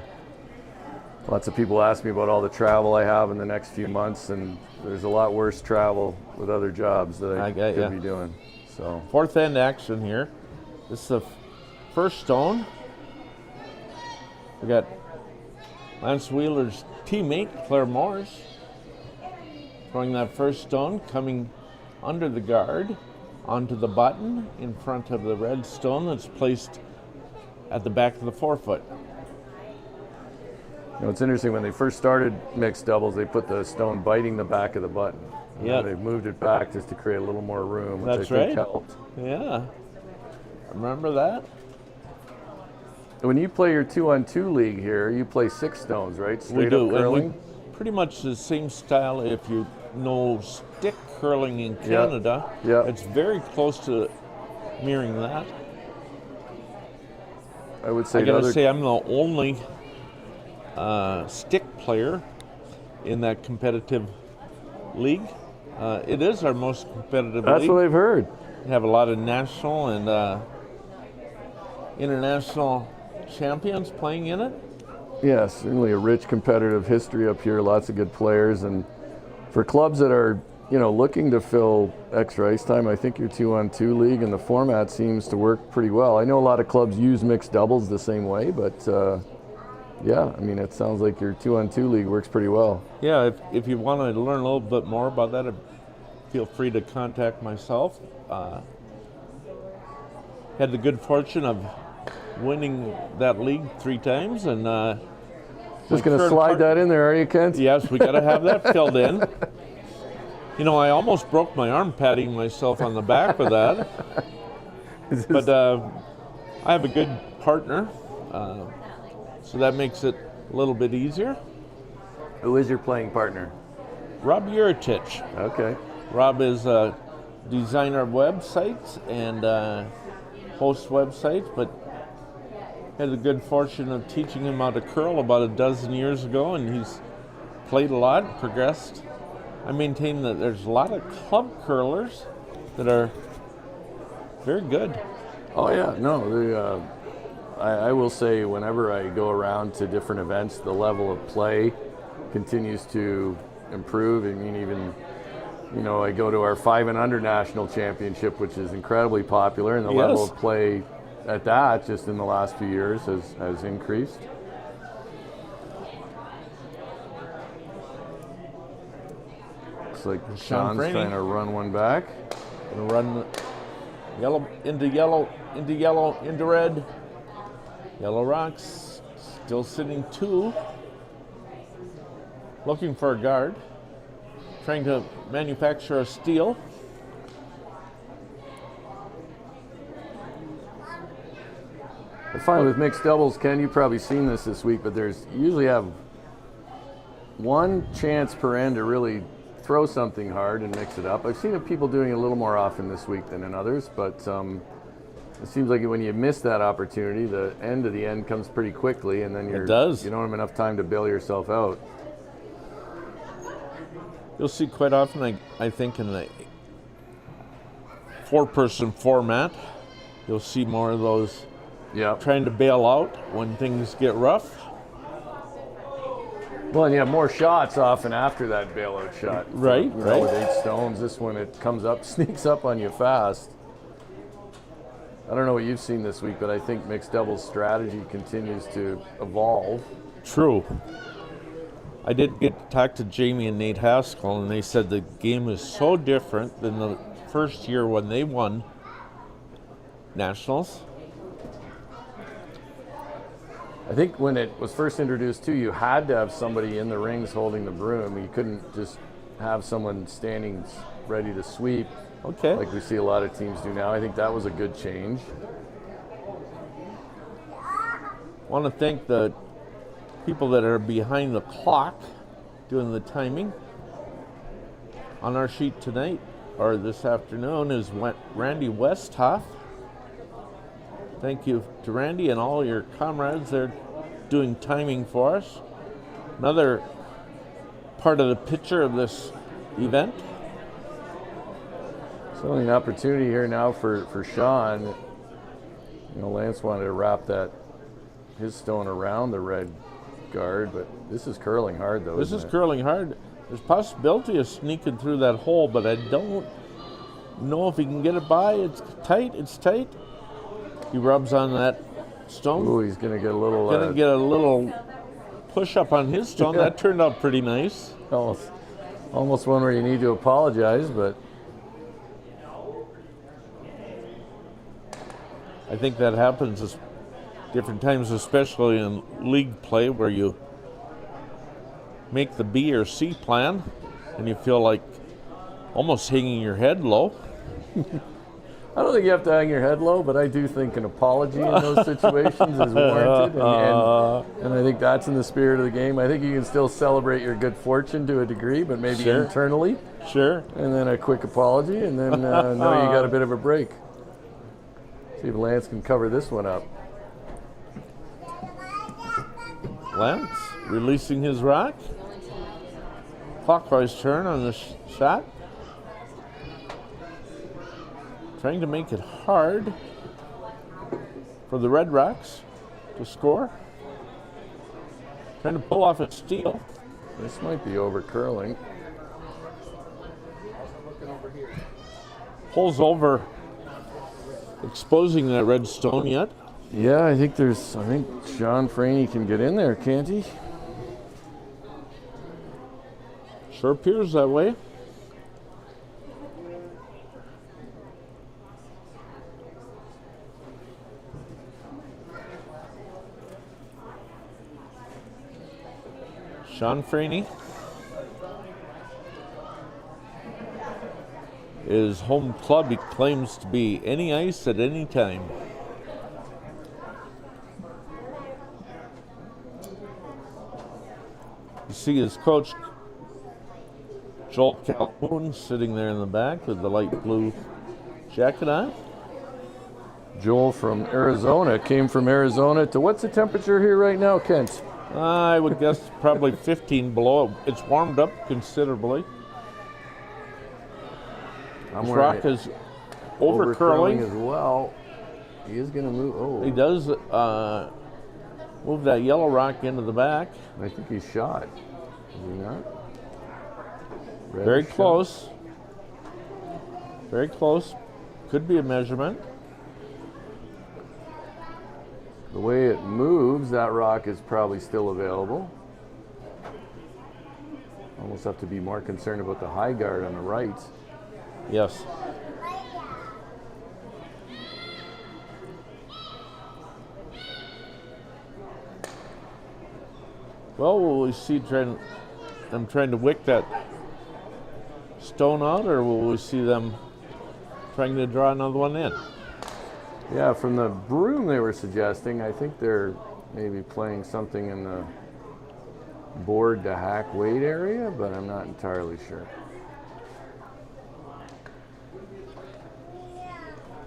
[SPEAKER 3] lots of people ask me about all the travel I have in the next few months, and there's a lot worse travel with other jobs that I could be doing. So
[SPEAKER 2] fourth end action here. This is the first stone. We got Lance Wheeler's teammate, Claire Morris, throwing that first stone, coming under the guard onto the button in front of the red stone that's placed at the back of the forefoot.
[SPEAKER 3] It's interesting, when they first started mixed doubles, they put the stone biting the back of the button.
[SPEAKER 2] Yeah.
[SPEAKER 3] They've moved it back just to create a little more room, which
[SPEAKER 2] That's
[SPEAKER 3] I think
[SPEAKER 2] right.
[SPEAKER 3] helped.
[SPEAKER 2] Yeah. Remember that?
[SPEAKER 3] When you play your 2-on-2 league here, you play 6 stones, right? Straight up curling?
[SPEAKER 2] And pretty much the same style. If you know stick curling in Canada, it's very close to mirroring that.
[SPEAKER 3] I would say
[SPEAKER 2] I gotta say, I'm the only stick player in that competitive league. It is our most competitive league.
[SPEAKER 3] That's what I've heard.
[SPEAKER 2] We have a lot of national and international champions playing in it.
[SPEAKER 3] Yeah, certainly a rich competitive history up here, lots of good players. And for clubs that are, looking to fill extra ice time, I think your 2-on-2 league and the format seems to work pretty well. I know a lot of clubs use mixed doubles the same way, but it sounds like your 2-on-2 league works pretty well.
[SPEAKER 2] Yeah, if you want to learn a little bit more about that, feel free to contact myself. Had the good fortune of winning that league 3 times, and
[SPEAKER 3] Just going to slide that in there, are you, Kent?
[SPEAKER 2] Yes, we got to have that filled in. You know, I almost broke my arm patting myself on the back with that. But I have a good partner, so that makes it a little bit easier.
[SPEAKER 3] Who is your playing partner?
[SPEAKER 2] Rob Uritich.
[SPEAKER 3] Okay.
[SPEAKER 2] Rob is a designer of websites and hosts websites, but had the good fortune of teaching him how to curl about a dozen years ago, and he's played a lot, progressed. I maintain that there's a lot of club curlers that are very good.
[SPEAKER 3] Oh yeah, no, I will say whenever I go around to different events, the level of play continues to improve. I mean, even, you know, I go to our 5 and under national championship, which is incredibly popular, and the level of play at that just in the last few years has increased. Looks like Sean's trying to run one back.
[SPEAKER 2] Gonna run yellow, into red. Yellow rocks, still sitting 2. Looking for a guard. Trying to manufacture a steal.
[SPEAKER 3] I find with mixed doubles, Ken, you've probably seen this week, but there's usually have one chance per end to really throw something hard and mix it up. I've seen people doing it a little more often this week than in others, but it seems like when you miss that opportunity, the end of the end comes pretty quickly, and then you don't have enough time to bail yourself out.
[SPEAKER 2] You'll see quite often, I think, in the 4-person format, you'll see more of those trying to bail out when things get rough.
[SPEAKER 3] Well, and you have more shots often after that bailout shot.
[SPEAKER 2] Right,
[SPEAKER 3] you know, with 8 stones, this one, it comes up, sneaks up on you fast. I don't know what you've seen this week, but I think mixed doubles strategy continues to evolve.
[SPEAKER 2] True. I did get to talk to Jamie and Nate Haskell, and they said the game is so different than the first year when they won nationals.
[SPEAKER 3] I think when it was first introduced to you, had to have somebody in the rings holding the broom. You couldn't just have someone standing ready to sweep like we see a lot of teams do now. I think that was a good change.
[SPEAKER 2] I want to thank the people that are behind the clock doing the timing. On our sheet tonight, or this afternoon, is Randy Westhoff. Thank you to Randy and all your comrades. They're doing timing for us. Another part of the picture of this event.
[SPEAKER 3] So an opportunity here now for Sean. You know, Lance wanted to wrap his stone around the red guard, but this is curling hard though.
[SPEAKER 2] This is curling hard. There's possibility of sneaking through that hole, but I don't know if he can get it by. It's tight. He rubs on that stone.
[SPEAKER 3] Ooh, he's gonna get a little.
[SPEAKER 2] Get a little push up on his stone. That turned out pretty nice.
[SPEAKER 3] Almost one where you need to apologize, but
[SPEAKER 2] I think that happens different times, especially in league play, where you make the B or C plan, and you feel like almost hanging your head low.
[SPEAKER 3] I don't think you have to hang your head low, but I do think an apology in those situations is warranted, and I think that's in the spirit of the game. I think you can still celebrate your good fortune to a degree, but maybe internally.
[SPEAKER 2] Sure.
[SPEAKER 3] And then a quick apology, and then know you got a bit of a break. See if Lance can cover this one up.
[SPEAKER 2] Lance releasing his rock. Clockwise turn on the shot. Trying to make it hard for the Red Rocks to score. Trying to pull off a steal.
[SPEAKER 3] This might be over curling.
[SPEAKER 2] Pulls over, exposing that red stone yet.
[SPEAKER 3] Yeah, I think John Franey can get in there, can't he?
[SPEAKER 2] Sure appears that way. Sean Franey. His home club, he claims to be any ice at any time. You see his coach, Joel Calhoun, sitting there in the back with the light blue jacket on.
[SPEAKER 3] Joel from Arizona, came from Arizona to, what's the temperature here right now, Kent?
[SPEAKER 2] I would guess probably 15 below. It's warmed up considerably. This rock is over curling
[SPEAKER 3] as well. He is going to move. Oh,
[SPEAKER 2] he does move that yellow rock into the back.
[SPEAKER 3] I think he's shot. Is he not?
[SPEAKER 2] Very close. Very close. Could be a measurement.
[SPEAKER 3] The way it moves, that rock is probably still available. Almost have to be more concerned about the high guard on the right.
[SPEAKER 2] Yes. Well, will we see them trying to wick that stone out, or will we see them trying to draw another one in?
[SPEAKER 3] Yeah, from the broom they were suggesting, I think they're maybe playing something in the board to hack weight area, but I'm not entirely sure.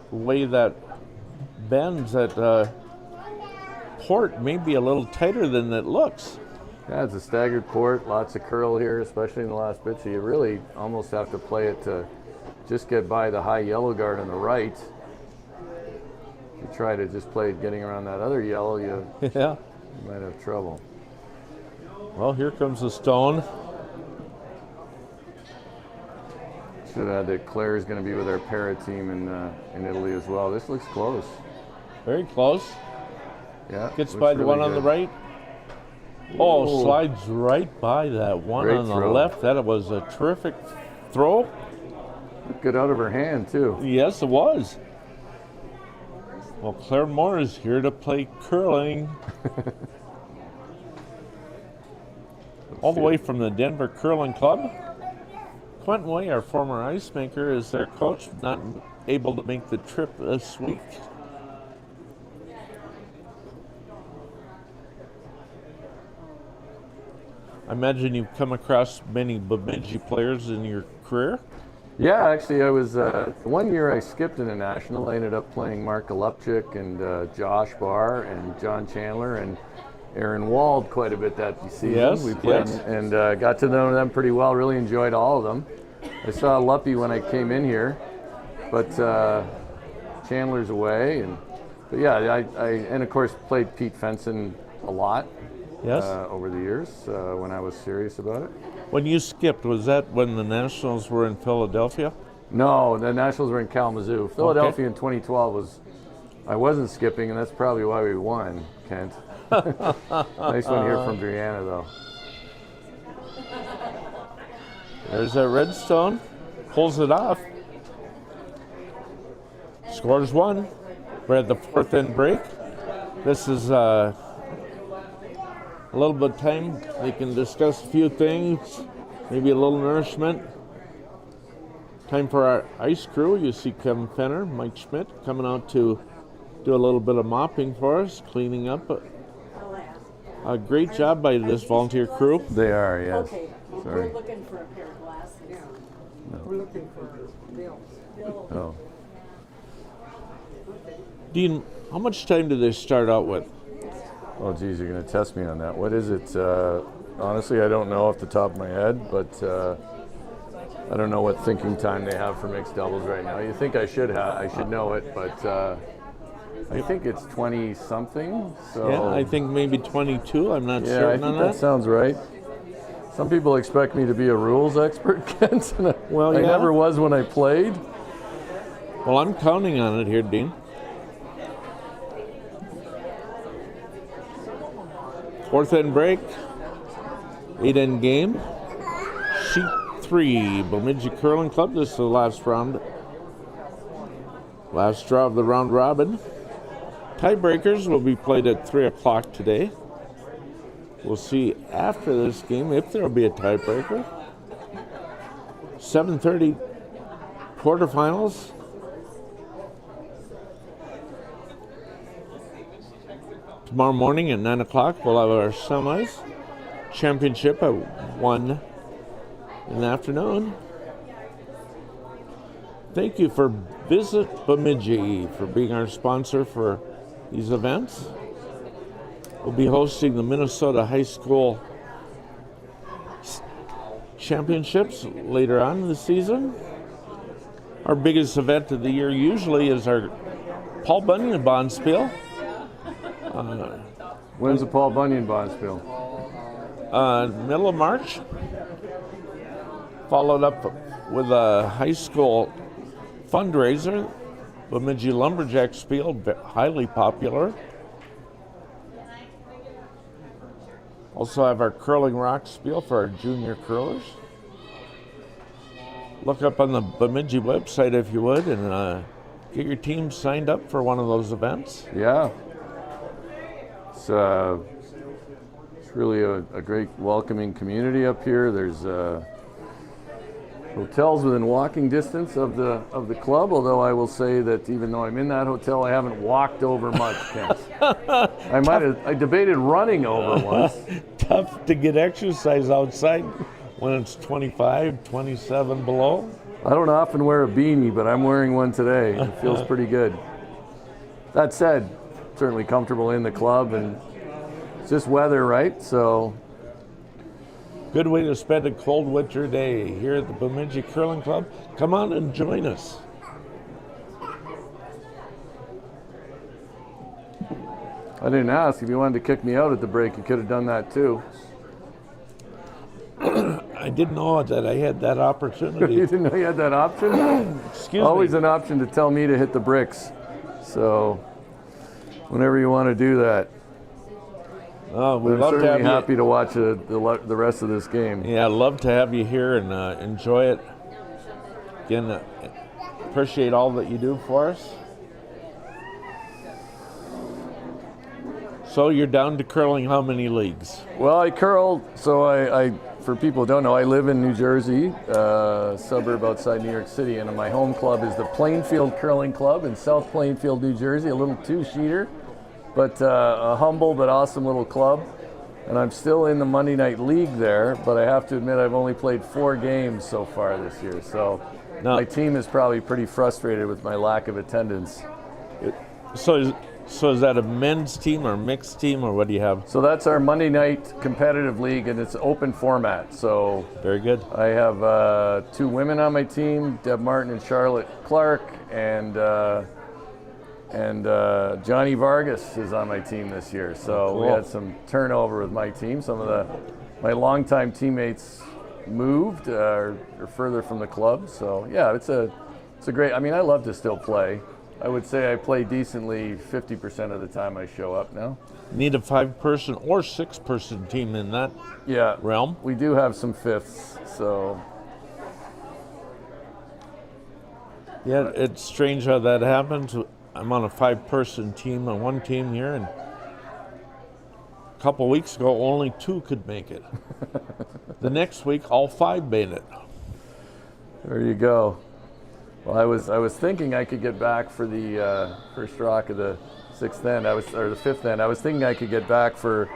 [SPEAKER 2] The way that bends, that port may be a little tighter than it looks.
[SPEAKER 3] Yeah, it's a staggered port, lots of curl here, especially in the last bit, so you really almost have to play it to just get by the high yellow guard on the right. If you try to just play it getting around that other yellow, you might have trouble.
[SPEAKER 2] Well, here comes the stone.
[SPEAKER 3] Should add that Claire is going to be with our para team in Italy as well. This looks close.
[SPEAKER 2] Very close.
[SPEAKER 3] Yeah.
[SPEAKER 2] Gets by the one on the right. Oh, slides right by that one on the left. That was a terrific throw.
[SPEAKER 3] Good out of her hand, too.
[SPEAKER 2] Yes, it was. Well, Claire Moore is here to play curling. All the way from the Denver Curling Club. Quentin Way, our former ice maker, is their coach, not able to make the trip this week. I imagine you've come across many Bemidji players in your career.
[SPEAKER 3] Yeah, actually, I was one year I skipped in a national. I ended up playing Mark Galupchik and Josh Barr and John Chandler and Aaron Wald quite a bit that season.
[SPEAKER 2] Yes,
[SPEAKER 3] we played and got to know them pretty well. Really enjoyed all of them. I saw Luppy when I came in here, but Chandler's away, but yeah, I and of course played Pete Fenson a lot.
[SPEAKER 2] Yes.
[SPEAKER 3] Over the years when I was serious about it.
[SPEAKER 2] When you skipped, was that when the Nationals were in Philadelphia?
[SPEAKER 3] No, the Nationals were in Kalamazoo. Philadelphia in 2012 I wasn't skipping, and that's probably why we won, Kent. Nice one here from Brianna, though.
[SPEAKER 2] There's that Redstone. Pulls it off. Scores one. We're at the fourth end break. This is a little bit of time. They can discuss a few things, maybe a little nourishment. Time for our ice crew. You see Kevin Fenner, Mike Schmidt coming out to do a little bit of mopping for us, cleaning up. A great job by this volunteer crew.
[SPEAKER 3] They are, yes.
[SPEAKER 4] Okay,
[SPEAKER 3] Sorry.
[SPEAKER 4] we're looking for a pair of glasses. Yeah.
[SPEAKER 3] No.
[SPEAKER 4] We're looking for Bill.
[SPEAKER 3] Oh.
[SPEAKER 2] Dean, how much time do they start out with?
[SPEAKER 3] Oh, geez, you're going to test me on that. What is it? Honestly, I don't know off the top of my head, but I don't know what thinking time they have for mixed doubles right now. You think I should know it, but I think it's 20-something. So
[SPEAKER 2] Yeah, I think maybe 22. I'm not
[SPEAKER 3] I
[SPEAKER 2] certain
[SPEAKER 3] think
[SPEAKER 2] on
[SPEAKER 3] that
[SPEAKER 2] that.
[SPEAKER 3] sounds right. Some people expect me to be a rules expert, Kent.
[SPEAKER 2] Well,
[SPEAKER 3] I
[SPEAKER 2] yeah.
[SPEAKER 3] never was when I played.
[SPEAKER 2] Well, I'm counting on it here, Dean. Fourth end break. 8-end game. Sheet 3, Bemidji Curling Club. This is the last round. Last draw of the round robin. Tiebreakers will be played at 3 o'clock today. We'll see after this game if there will be a tiebreaker. 7:30 quarterfinals. Tomorrow morning at 9 o'clock, we'll have our semis. Championship at 1 in the afternoon. Thank you for Visit Bemidji for being our sponsor for these events. We'll be hosting the Minnesota High School Championships later on in the season. Our biggest event of the year usually is our Paul Bunyan Bonspiel.
[SPEAKER 3] When's the Paul Bunyan Bonspiel?
[SPEAKER 2] Middle of March. Followed up with a high school fundraiser, Bemidji Lumberjack Spiel, highly popular. Also have our Curling Rock Spiel for our junior curlers. Look up on the Bemidji website if you would, and get your team signed up for one of those events.
[SPEAKER 3] Yeah. It's really a great welcoming community up here. There's hotels within walking distance of the club, although I will say that even though I'm in that hotel, I haven't walked over much, Kent. I debated running over once.
[SPEAKER 2] Tough to get exercise outside when it's 25, 27 below.
[SPEAKER 3] I don't often wear a beanie, but I'm wearing one today. It feels pretty good. That said, certainly comfortable in the club, and it's just weather, right? So
[SPEAKER 2] good way to spend a cold winter day here at the Bemidji Curling Club. Come on and join us.
[SPEAKER 3] I didn't ask. If you wanted to kick me out at the break, you could have done that too.
[SPEAKER 2] I didn't know that I had that opportunity.
[SPEAKER 3] You didn't know you had that option?
[SPEAKER 2] Excuse
[SPEAKER 3] Always
[SPEAKER 2] me.
[SPEAKER 3] an option to tell me to hit the bricks. So whenever you want to do that.
[SPEAKER 2] Oh, we'd
[SPEAKER 3] I'm
[SPEAKER 2] love to have
[SPEAKER 3] certainly
[SPEAKER 2] you.
[SPEAKER 3] happy to watch the rest of this game.
[SPEAKER 2] Yeah, I'd love to have you here and enjoy it. Again, appreciate all that you do for us. So you're down to curling how many leagues?
[SPEAKER 3] Well, I curl, so I for people who don't know, I live in New Jersey, a suburb outside New York City, and my home club is the Plainfield Curling Club in South Plainfield, New Jersey, a little two-sheeter, but a humble but awesome little club. And I'm still in the Monday Night League there, but I have to admit I've only played 4 games so far this year, so my team is probably pretty frustrated with my lack of attendance.
[SPEAKER 2] So is that a men's team or mixed team, or what do you have?
[SPEAKER 3] So that's our Monday night competitive league, and it's open format. So
[SPEAKER 2] very good.
[SPEAKER 3] I have 2 women on my team, Deb Martin and Charlotte Clark, and Johnny Vargas is on my team this year. So
[SPEAKER 2] cool.
[SPEAKER 3] We had some turnover with my team. Some of my longtime teammates moved or further from the club. So yeah, it's a great. I mean, I love to still play. I would say I play decently 50% of the time I show up now.
[SPEAKER 2] Need a 5-person or 6-person team in that realm?
[SPEAKER 3] We do have some fifths, so.
[SPEAKER 2] Yeah, it's strange how that happens. I'm on a 5-person team on one team here, and a couple weeks ago only 2 could make it. The next week all 5 made it.
[SPEAKER 3] There you go. Well, I was thinking I could get back for the first rock of the 6th end. Or the 5th end. I was thinking I could get back for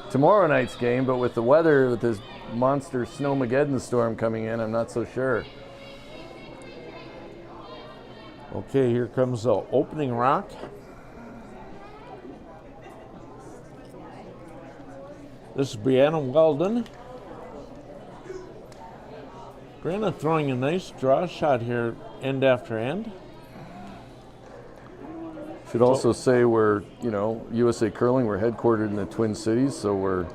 [SPEAKER 3] tomorrow night's game, but with the weather, with this monster snowmageddon storm coming in, I'm not so sure.
[SPEAKER 2] Okay, here comes the opening rock. This is Brianna Weldon. Brianna throwing a nice draw shot here, end after end.
[SPEAKER 3] Should also say we're, USA Curling, we're headquartered in the Twin Cities, so we're,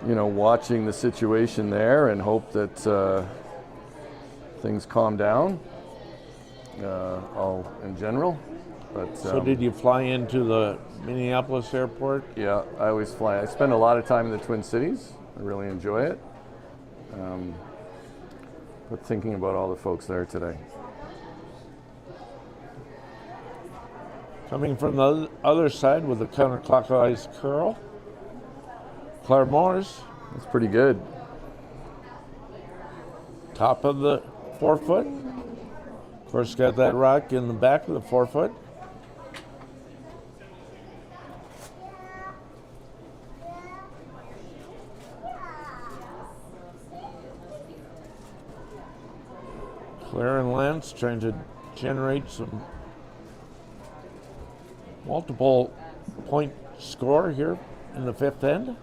[SPEAKER 3] watching the situation there and hope that things calm down, all in general. But,
[SPEAKER 2] so did you fly into the Minneapolis airport?
[SPEAKER 3] Yeah, I always fly. I spend a lot of time in the Twin Cities. I really enjoy it. But thinking about all the folks there today.
[SPEAKER 2] Coming from the other side with a counterclockwise curl. Claire Morris,
[SPEAKER 3] That's pretty good.
[SPEAKER 2] top of the 4 foot. Of course, got that rock in the back of the 4 foot. Claire and Lance trying to generate some multiple point score here in the 5th end.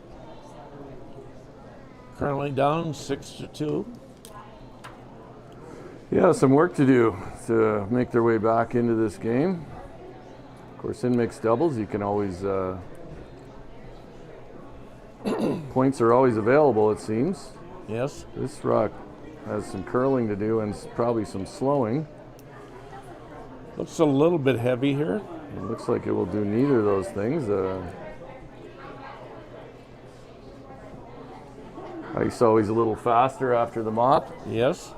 [SPEAKER 2] Currently down 6-2.
[SPEAKER 3] Yeah, some work to do to make their way back into this game. Of course, in mixed doubles, you can always points are always available, it seems.
[SPEAKER 2] Yes.
[SPEAKER 3] This rock has some curling to do and probably some slowing.
[SPEAKER 2] Looks a little bit heavy here.
[SPEAKER 3] It looks like it will do neither of those things. Ice always a little faster after the mop.
[SPEAKER 2] Yes.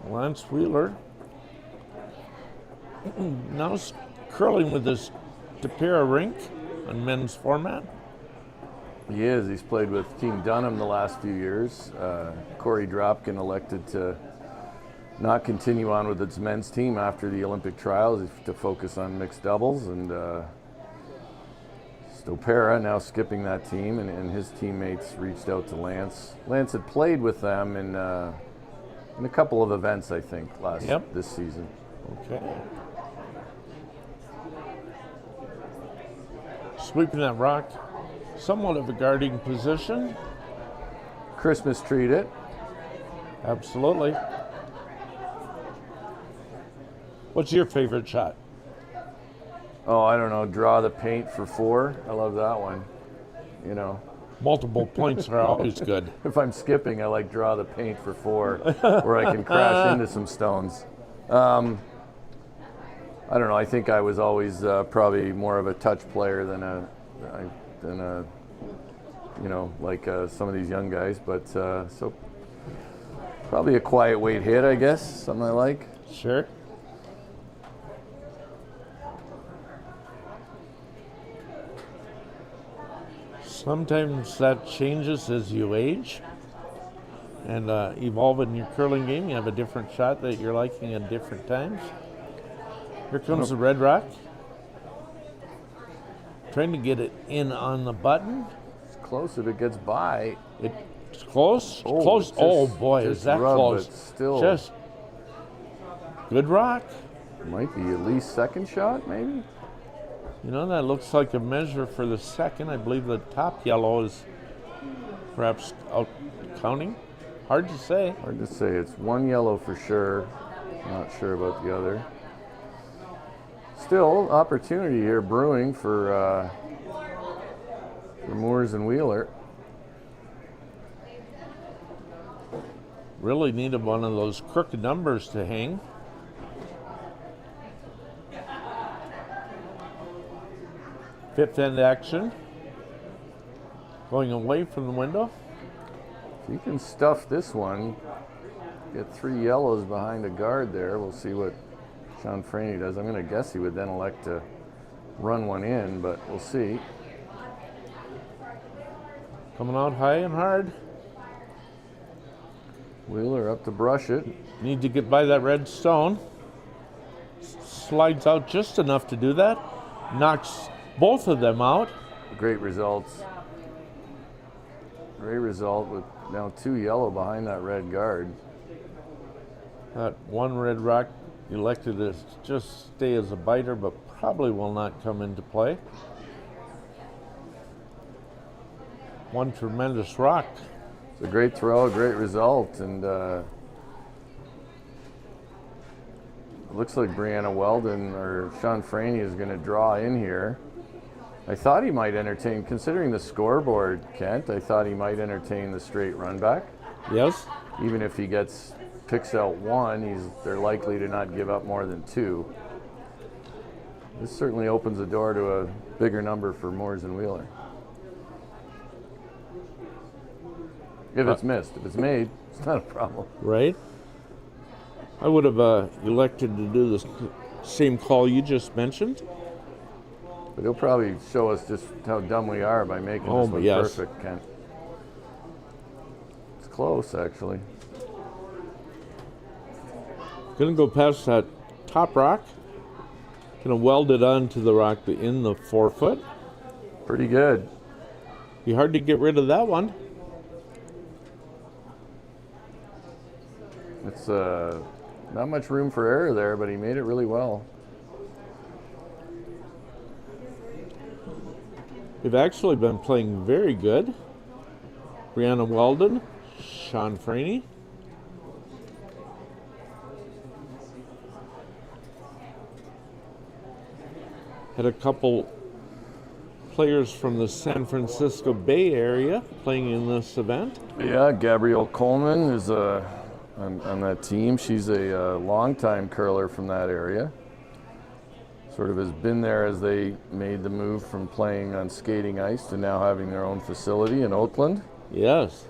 [SPEAKER 2] Lance Wheeler now curling with this Tapira rink on men's format.
[SPEAKER 3] He is. He's played with Team Dunham the last few years. Corey Dropkin elected to not continue on with its men's team after the Olympic trials to focus on mixed doubles. And Stopera now skipping that team, and his teammates reached out to Lance. Lance had played with them in a couple of events, I think, this season.
[SPEAKER 2] Okay. Sweeping that rock, somewhat of a guarding position.
[SPEAKER 3] Christmas treed it.
[SPEAKER 2] Absolutely. What's your favorite shot?
[SPEAKER 3] Oh, I don't know. Draw the paint for 4. I love that one. You know.
[SPEAKER 2] Multiple points are always good.
[SPEAKER 3] If I'm skipping, I like draw the paint for 4, where I can crash into some stones. I don't know. I think I was always probably more of a touch player than a some of these young guys. But so probably a quiet weight hit, I guess. Something I like.
[SPEAKER 2] Sure. Sometimes that changes as you age and evolve in your curling game. You have a different shot that you're liking at different times. Here comes the red rock. Trying to get it in on the button.
[SPEAKER 3] It's close if it gets by.
[SPEAKER 2] It's close.
[SPEAKER 3] Oh,
[SPEAKER 2] Close.
[SPEAKER 3] just-
[SPEAKER 2] Oh boy,
[SPEAKER 3] just
[SPEAKER 2] is that
[SPEAKER 3] rub,
[SPEAKER 2] close?
[SPEAKER 3] but still.
[SPEAKER 2] Just good rock.
[SPEAKER 3] Might be at least second shot, maybe.
[SPEAKER 2] You know, that looks like a measure for the second. I believe the top yellow is perhaps out counting. Hard to say.
[SPEAKER 3] Hard to say. It's one yellow for sure. Not sure about the other. Still, opportunity here brewing for Moores and Wheeler.
[SPEAKER 2] Really needed one of those crooked numbers to hang. Fifth end action. Going away from the window.
[SPEAKER 3] If you can stuff this one, get 3 yellows behind a guard there. We'll see what Sean Franey does. I'm going to guess he would then elect to run one in, but we'll see.
[SPEAKER 2] Coming out high and hard.
[SPEAKER 3] Wheeler up to brush it.
[SPEAKER 2] Need to get by that red stone. Slides out just enough to do that. Knocks both of them out.
[SPEAKER 3] Great results. Great result with now 2 yellow behind that red guard.
[SPEAKER 2] That one red rock elected to just stay as a biter, but probably will not come into play. One tremendous rock.
[SPEAKER 3] It's a great throw, a great result, and it looks like Brianna Weldon or Sean Franey is going to draw in here. I thought he might entertain, considering the scoreboard, Kent, I thought he might entertain the straight run back.
[SPEAKER 2] Yes.
[SPEAKER 3] Even if he picks out 1, they're likely to not give up more than 2. This certainly opens the door to a bigger number for Moores and Wheeler. If it's missed. If it's made, it's not a problem.
[SPEAKER 2] Right. I would have elected to do the same call you just mentioned.
[SPEAKER 3] But he'll probably show us just how dumb we are by making this one perfect, Kent. It's close, actually.
[SPEAKER 2] Gonna go past that top rock. Gonna weld it onto the rock in the 4-foot.
[SPEAKER 3] Pretty good.
[SPEAKER 2] Be hard to get rid of that one.
[SPEAKER 3] It's not much room for error there, but he made it really well.
[SPEAKER 2] They've actually been playing very good. Brianna Weldon, Sean Franey. Had a couple players from the San Francisco Bay Area playing in this event.
[SPEAKER 3] Yeah, Gabrielle Coleman is on that team. She's a longtime curler from that area. Sort of has been there as they made the move from playing on skating ice to now having their own facility in Oakland.
[SPEAKER 2] Yes.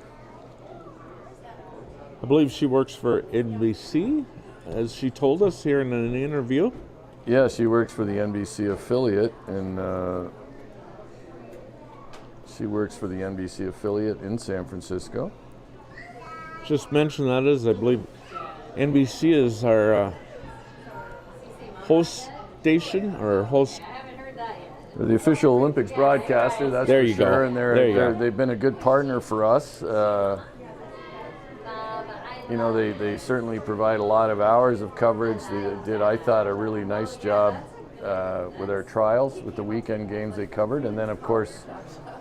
[SPEAKER 2] I believe she works for NBC, as she told us here in an interview.
[SPEAKER 3] Yeah, she works for the NBC affiliate, and in San Francisco.
[SPEAKER 2] Just mention that as I believe NBC is our host station or host.
[SPEAKER 3] They're the official Olympics broadcaster, that's
[SPEAKER 2] there
[SPEAKER 3] for
[SPEAKER 2] you
[SPEAKER 3] sure.
[SPEAKER 2] Go.
[SPEAKER 3] And they've been a good partner for us. They certainly provide a lot of hours of coverage. They did, I thought, a really nice job with our trials, with the weekend games they covered, and then of course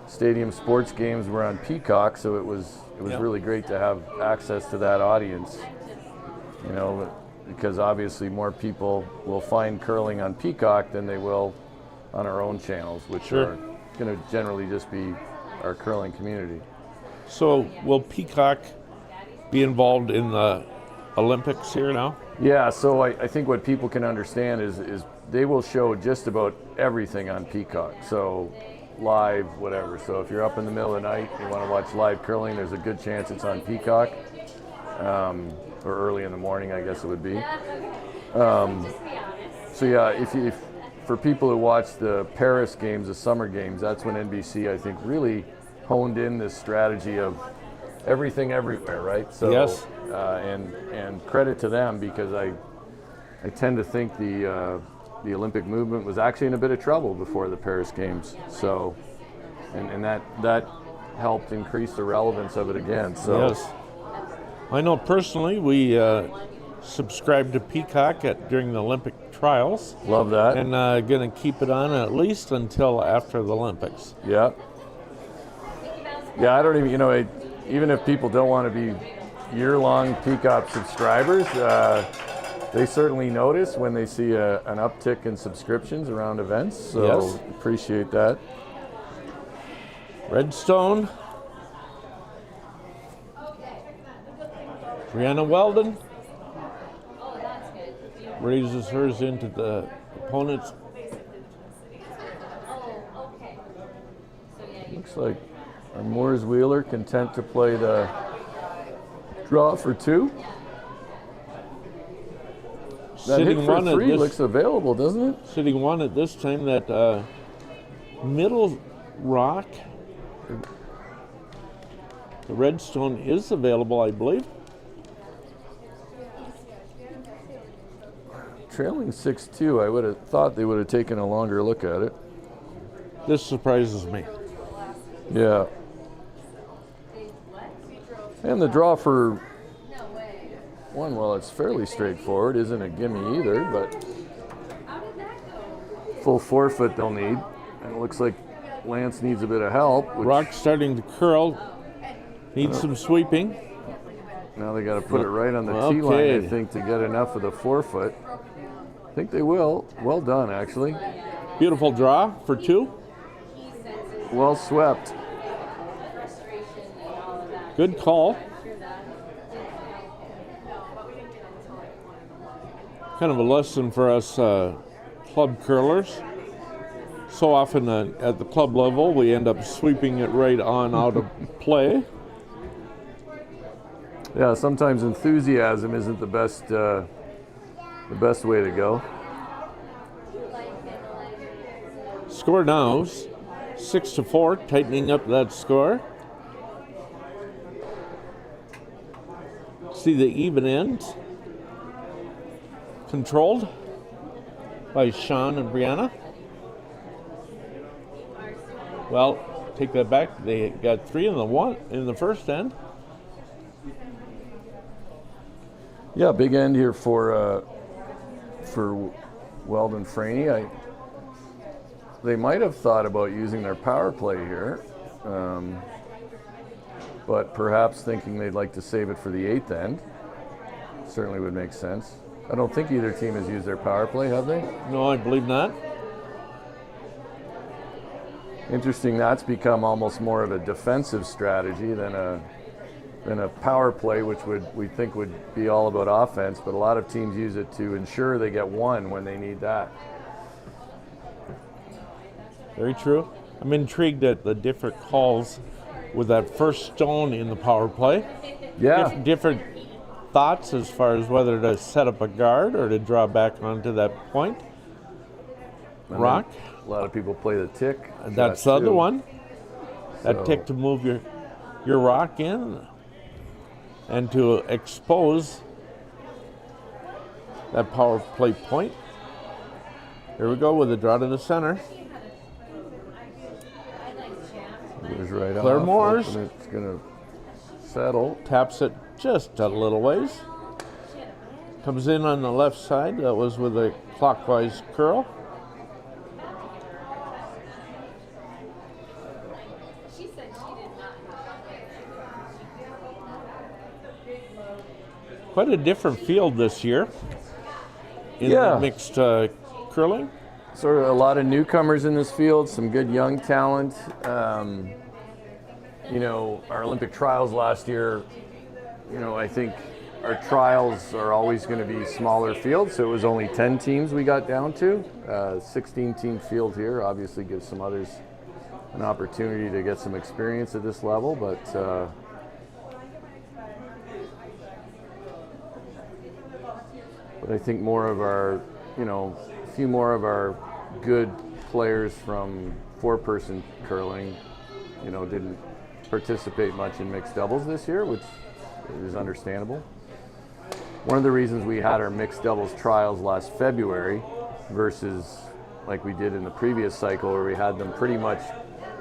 [SPEAKER 3] stadium sports games were on Peacock, so it was really great to have access to that audience. Because obviously more people will find curling on Peacock than they will on our own channels, which are going to generally just be our curling community.
[SPEAKER 2] So will Peacock be involved in the Olympics here now?
[SPEAKER 3] Yeah, so I think what people can understand is they will show just about everything on Peacock. So live, whatever. So if you're up in the middle of the night and you want to watch live curling, there's a good chance it's on Peacock. Or early in the morning, I guess it would be. If for people who watch the Paris games, the summer games, that's when NBC, I think, really honed in this strategy of everything everywhere, right? So,
[SPEAKER 2] yes.
[SPEAKER 3] And credit to them, because I tend to think the Olympic movement was actually in a bit of trouble before the Paris games. So, and that helped increase the relevance of it again. So.
[SPEAKER 2] Yes. I know personally we subscribed to Peacock during the Olympic trials.
[SPEAKER 3] Love that.
[SPEAKER 2] And going to keep it on at least until after the Olympics.
[SPEAKER 3] Yeah. Yeah, I don't even, even if people don't want to be year-long Peacock subscribers, they certainly notice when they see an uptick in subscriptions around events. So
[SPEAKER 2] yes.
[SPEAKER 3] Appreciate that.
[SPEAKER 2] Redstone. Brianna Weldon raises hers into the opponent's.
[SPEAKER 3] Looks like our Moores Wheeler content to play the draw for two. That hit for three looks available, doesn't it?
[SPEAKER 2] Sitting one at this time, that middle rock, the Redstone is available, I believe.
[SPEAKER 3] Trailing 6-2, I would have thought they would have taken a longer look at it.
[SPEAKER 2] This surprises me.
[SPEAKER 3] Yeah. And the draw for one, well, it's fairly straightforward. Isn't a gimme either, but full 4-foot they'll need. And it looks like Lance needs a bit of help.
[SPEAKER 2] Rock starting to curl. Needs some sweeping.
[SPEAKER 3] Now they got to put it right on the tee line, I think, to get enough of the 4-foot. I think they will. Well done, actually.
[SPEAKER 2] Beautiful draw for two.
[SPEAKER 3] Well swept.
[SPEAKER 2] Good call. Kind of a lesson for us club curlers. So often at the club level, we end up sweeping it right on out of play.
[SPEAKER 3] Yeah, sometimes enthusiasm isn't the best way to go.
[SPEAKER 2] Score now 6-4, tightening up that score. See the even ends controlled by Sean and Brianna. Well, take that back. They got 3 in the first end.
[SPEAKER 3] Yeah, big end here for Weldon Franey. They might have thought about using their power play here, but perhaps thinking they'd like to save it for the 8th end. Certainly would make sense. I don't think either team has used their power play, have they?
[SPEAKER 2] No, I believe not.
[SPEAKER 3] Interesting, that's become almost more of a defensive strategy than a power play, which we think would be all about offense, but a lot of teams use it to ensure they get one when they need that.
[SPEAKER 2] Very true. I'm intrigued at the different calls with that first stone in the power play.
[SPEAKER 3] Yeah.
[SPEAKER 2] Different thoughts as far as whether to set up a guard or to draw back onto that point.
[SPEAKER 3] And
[SPEAKER 2] Rock.
[SPEAKER 3] A lot of people play the tick.
[SPEAKER 2] That's the other one. That
[SPEAKER 3] So-
[SPEAKER 2] tick to move your rock in and to expose that power play point. Here we go with the draw to the center.
[SPEAKER 3] Goes right
[SPEAKER 2] Claire
[SPEAKER 3] off,
[SPEAKER 2] Morse.
[SPEAKER 3] hoping it's going to settle.
[SPEAKER 2] Taps it just a little ways. Comes in on the left side. That was with a clockwise curl. Quite a different field this year in the mixed curling.
[SPEAKER 3] Sort of a lot of newcomers in this field, some good young talent. Our Olympic trials last year, I think our trials are always going to be smaller fields, so it was only 10 teams we got down to. 16-team field here obviously gives some others an opportunity to get some experience at this level, but I think more of our, a few more of our good players from 4-person curling, didn't participate much in mixed doubles this year, which is understandable. One of the reasons we had our mixed doubles trials last February versus like we did in the previous cycle where we had them pretty much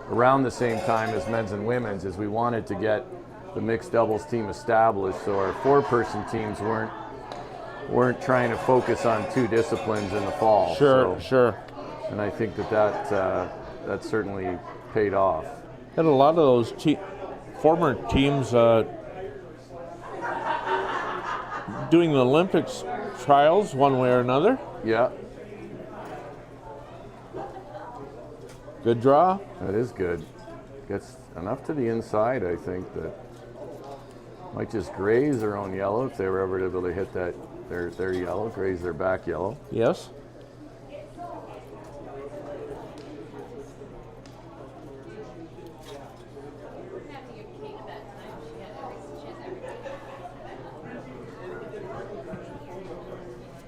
[SPEAKER 3] around the same time as men's and women's is we wanted to get the mixed doubles team established so our 4-person teams weren't trying to focus on 2 disciplines in the fall.
[SPEAKER 2] Sure.
[SPEAKER 3] And I think that certainly paid off.
[SPEAKER 2] Had a lot of those former teams doing the Olympics trials one way or another.
[SPEAKER 3] Yeah.
[SPEAKER 2] Good draw.
[SPEAKER 3] That is good. Gets enough to the inside, I think, that might just graze their own yellow if they were ever able to hit that their yellow, graze their back yellow.
[SPEAKER 2] Yes.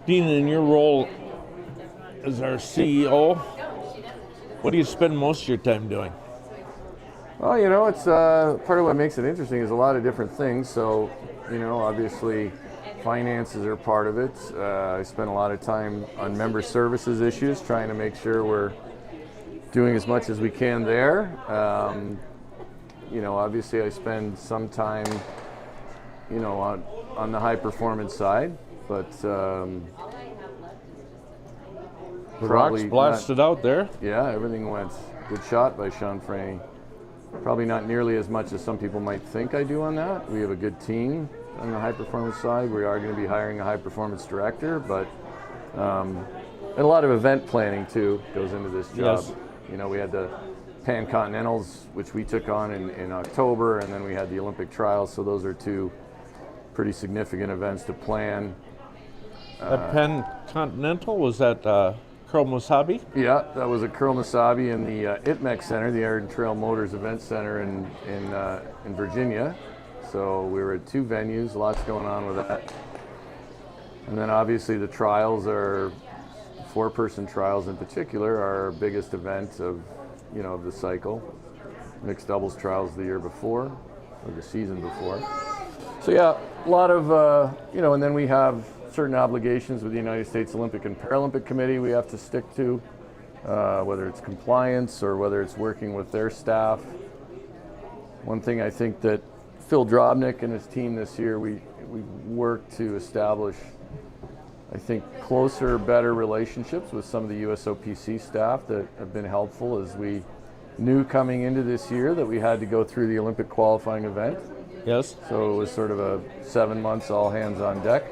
[SPEAKER 2] Dean, in your role as our CEO, what do you spend most of your time doing?
[SPEAKER 3] Well, it's part of what makes it interesting is a lot of different things. So, obviously finances are part of it. I spend a lot of time on member services issues, trying to make sure we're doing as much as we can there. Obviously I spend some time, on the high performance side, but
[SPEAKER 2] the Rocks blasted out there.
[SPEAKER 3] Yeah, everything went. Good shot by Sean Franey. Probably not nearly as much as some people might think I do on that. We have a good team on the high performance side. We are going to be hiring a high performance director, but and a lot of event planning too goes into this job.
[SPEAKER 2] Yes.
[SPEAKER 3] We had the Pan Continentals, which we took on in October, and then we had the Olympic trials. So those are 2 pretty significant events to plan.
[SPEAKER 2] That Pan Continental, was that Curl Musabi?
[SPEAKER 3] Yeah, that was at Curl Musabi in the ITMEC Center, the Air and Trail Motors Event Center in Virginia. So we were at 2 venues, lots going on with that. And then obviously the trials are, 4-person trials in particular, are our biggest event of, of the cycle. Mixed doubles trials the year before, or the season before. So yeah, a lot of, and then we have certain obligations with the United States Olympic and Paralympic Committee we have to stick to, whether it's compliance or whether it's working with their staff. One thing I think that Phil Drobnik and his team this year, we worked to establish, I think, closer, better relationships with some of the USOPC staff that have been helpful, as we knew coming into this year that we had to go through the Olympic qualifying event.
[SPEAKER 2] Yes.
[SPEAKER 3] So it was sort of a 7 months all hands on deck.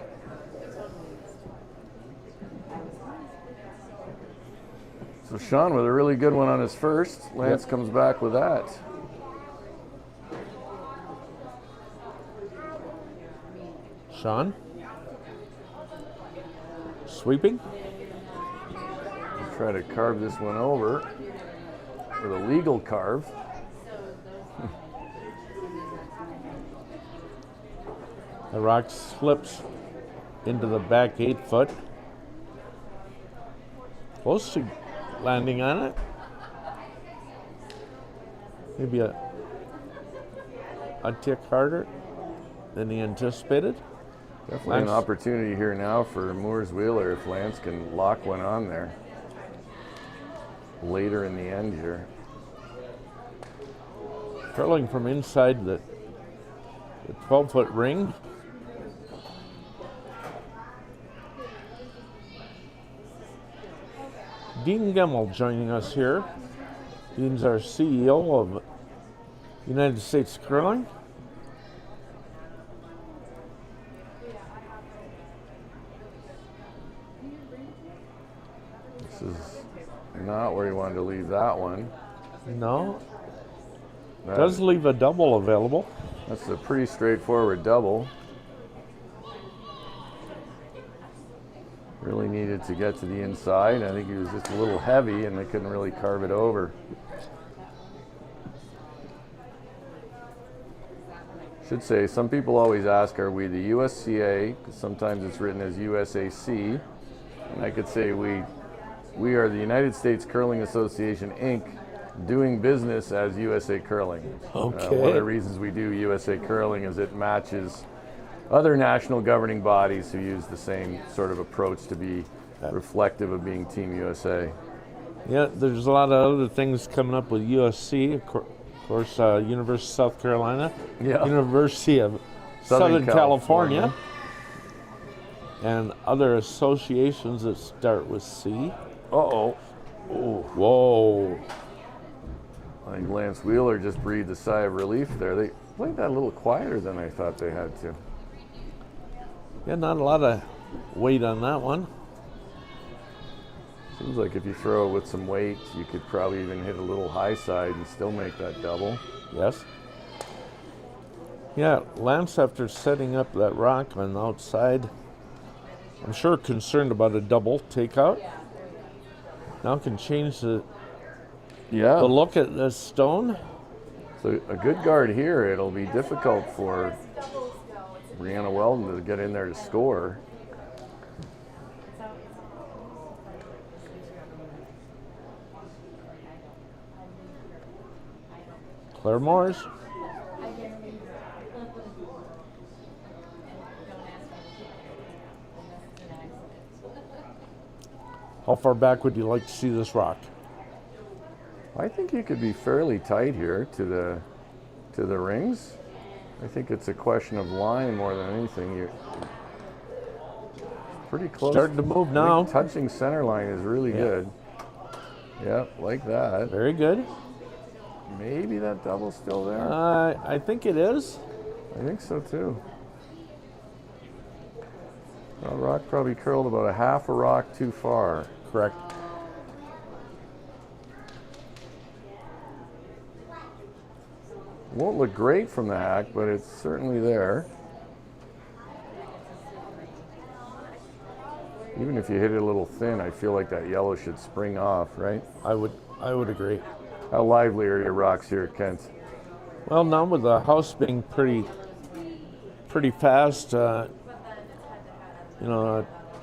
[SPEAKER 3] So Sean with a really good one on his first. Lance comes back with that.
[SPEAKER 2] Sean. Sweeping.
[SPEAKER 3] Try to carve this one over with a legal carve.
[SPEAKER 2] The rock slips into the back 8 foot. Close to landing on it. Maybe a tick harder than he anticipated.
[SPEAKER 3] Definitely an opportunity here now for Moore's Wheeler if Lance can lock one on there later in the end here.
[SPEAKER 2] Curling from inside the 12-foot ring. Dean Gemmel joining us here. Dean's our CEO of United States Curling.
[SPEAKER 3] This is not where you wanted to leave that one.
[SPEAKER 2] No. Does leave a double available.
[SPEAKER 3] That's a pretty straightforward double. Really needed to get to the inside. I think he was just a little heavy and they couldn't really carve it over. Should say, some people always ask, are we the USCA? Because sometimes it's written as USAC. And I could say we are the United States Curling Association, Inc., doing business as USA Curling.
[SPEAKER 2] Okay.
[SPEAKER 3] One of the reasons we do USA Curling is it matches other national governing bodies who use the same sort of approach to be reflective of being Team USA.
[SPEAKER 2] Yeah, there's a lot of other things coming up with USC, of course, University of South Carolina, University of Southern California, and other associations that start with C.
[SPEAKER 3] Uh-oh.
[SPEAKER 2] Oh. Whoa.
[SPEAKER 3] I think Lance Wheeler just breathed a sigh of relief there. They played that a little quieter than I thought they had to.
[SPEAKER 2] Yeah, not a lot of weight on that one.
[SPEAKER 3] Seems like if you throw it with some weight, you could probably even hit a little high side and still make that double.
[SPEAKER 2] Yes. Yeah, Lance, after setting up that rock on the outside, I'm sure concerned about a double takeout. Now can change the look at this stone.
[SPEAKER 3] So a good guard here, it'll be difficult for Brianna Weldon to get in there to score.
[SPEAKER 2] Claire Morris. How far back would you like to see this rock?
[SPEAKER 3] I think you could be fairly tight here to the rings. I think it's a question of line more than anything. You're pretty close.
[SPEAKER 2] Starting to move now.
[SPEAKER 3] Touching center line is really good. Yeah, like that.
[SPEAKER 2] Very good.
[SPEAKER 3] Maybe that double's still there.
[SPEAKER 2] I think it is.
[SPEAKER 3] I think so too. Well, rock probably curled about a half a rock too far.
[SPEAKER 2] Correct.
[SPEAKER 3] Won't look great from the hack, but it's certainly there. Even if you hit it a little thin, I feel like that yellow should spring off, right?
[SPEAKER 2] I would agree.
[SPEAKER 3] How lively are your rocks here, Kent?
[SPEAKER 2] Well, now with the house being pretty pretty fast.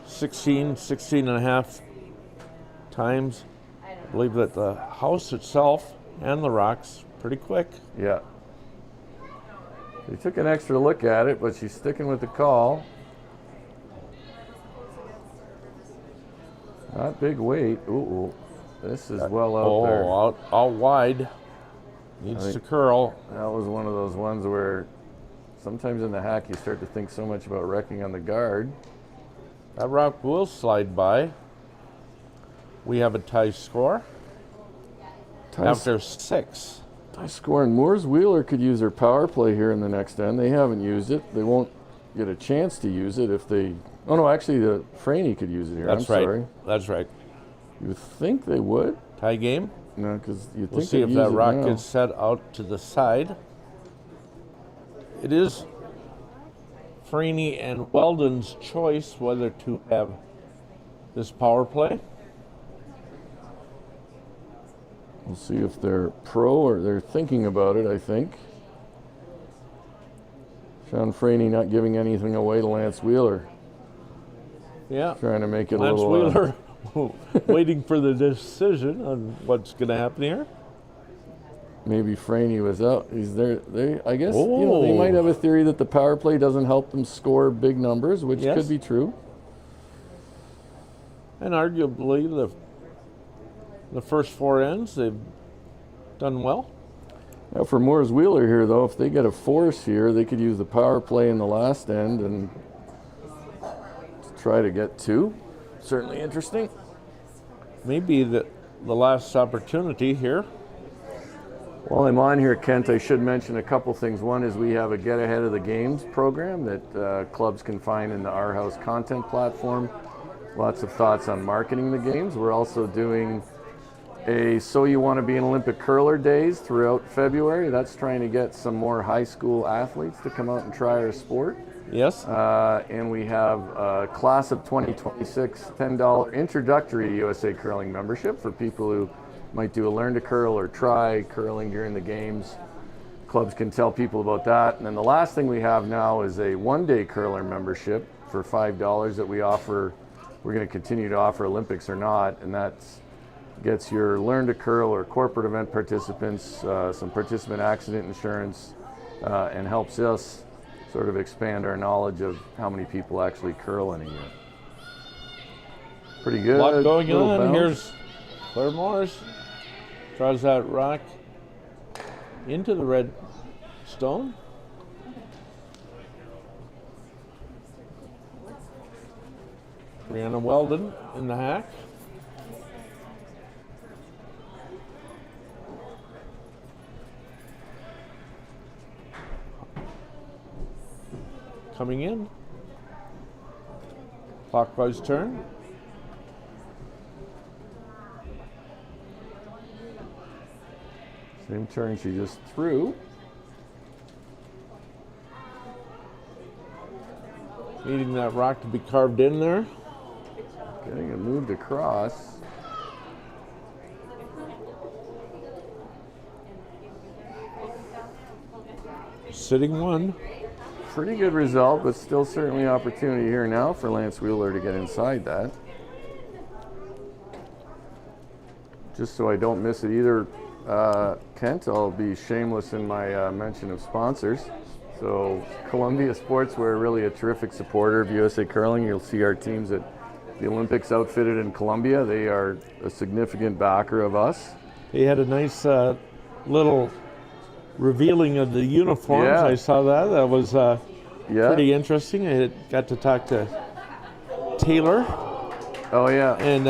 [SPEAKER 2] 16 and a half times. I believe that the house itself and the rocks pretty quick.
[SPEAKER 3] Yeah. They took an extra look at it, but she's sticking with the call. Not big weight. Ooh, this is well out there.
[SPEAKER 2] Out wide. Needs to curl.
[SPEAKER 3] That was one of those ones where sometimes in the hack you start to think so much about wrecking on the guard.
[SPEAKER 2] That rock will slide by. We have a tie score after 6.
[SPEAKER 3] Tie score, and Moore's Wheeler could use their power play here in the next end. They haven't used it. They won't get a chance to use it if they... Oh, no, actually, the Franey could use it here.
[SPEAKER 2] That's
[SPEAKER 3] I'm
[SPEAKER 2] right.
[SPEAKER 3] sorry.
[SPEAKER 2] That's right.
[SPEAKER 3] You would think they would.
[SPEAKER 2] Tie game?
[SPEAKER 3] No, because you think
[SPEAKER 2] we'll see if that rock gets set out to the side. It is Franey and Weldon's choice whether to have this power play.
[SPEAKER 3] We'll see if they're pro or they're thinking about it, I think. Sean Franey not giving anything away to Lance Wheeler.
[SPEAKER 2] Yeah.
[SPEAKER 3] Trying to make it
[SPEAKER 2] Lance
[SPEAKER 3] a little...
[SPEAKER 2] Wheeler waiting for the decision on what's going to happen here.
[SPEAKER 3] Maybe Franey was out. He's there. I guess they might have a theory that the power play doesn't help them score big numbers, which could be true.
[SPEAKER 2] And arguably, the first 4 ends, they've done well.
[SPEAKER 3] Now for Moore's Wheeler here, though, if they get a force here, they could use the power play in the last end and try to get 2. Certainly interesting.
[SPEAKER 2] Maybe the last opportunity here.
[SPEAKER 3] While I'm on here, Kent, I should mention a couple things. One is we have a Get Ahead of the Games program that clubs can find in the Our House content platform. Lots of thoughts on marketing the games. We're also doing a So You Want to Be an Olympic Curler Days throughout February. That's trying to get some more high school athletes to come out and try our sport.
[SPEAKER 2] Yes.
[SPEAKER 3] And we have a class of 2026 $10 introductory USA Curling membership for people who might do a learn to curl or try curling during the games. Clubs can tell people about that. And then the last thing we have now is a one-day curler membership for $5 that we offer. We're going to continue to offer Olympics or not, and that gets your learn to curl or corporate event participants some participant accident insurance and helps us sort of expand our knowledge of how many people actually curl in a year. Pretty good.
[SPEAKER 2] A lot going on.
[SPEAKER 3] Bounce.
[SPEAKER 2] Here's Claire Morris. Draws that rock into the red stone. Brianna Weldon in the hack. Coming in. Clockwise turn.
[SPEAKER 3] Same turn she just threw.
[SPEAKER 2] Needing that rock to be carved in there.
[SPEAKER 3] Getting it moved across.
[SPEAKER 2] Sitting 1.
[SPEAKER 3] Pretty good result, but still certainly opportunity here now for Lance Wheeler to get inside that. Just so I don't miss it either, Kent, I'll be shameless in my mention of sponsors. So Columbia Sportswear, really a terrific supporter of USA Curling. You'll see our teams at the Olympics outfitted in Columbia. They are a significant backer of us.
[SPEAKER 2] He had a nice little revealing of the uniforms.
[SPEAKER 3] Yeah.
[SPEAKER 2] I saw that. That was pretty interesting. I got to talk to Taylor.
[SPEAKER 3] Oh, yeah.
[SPEAKER 2] And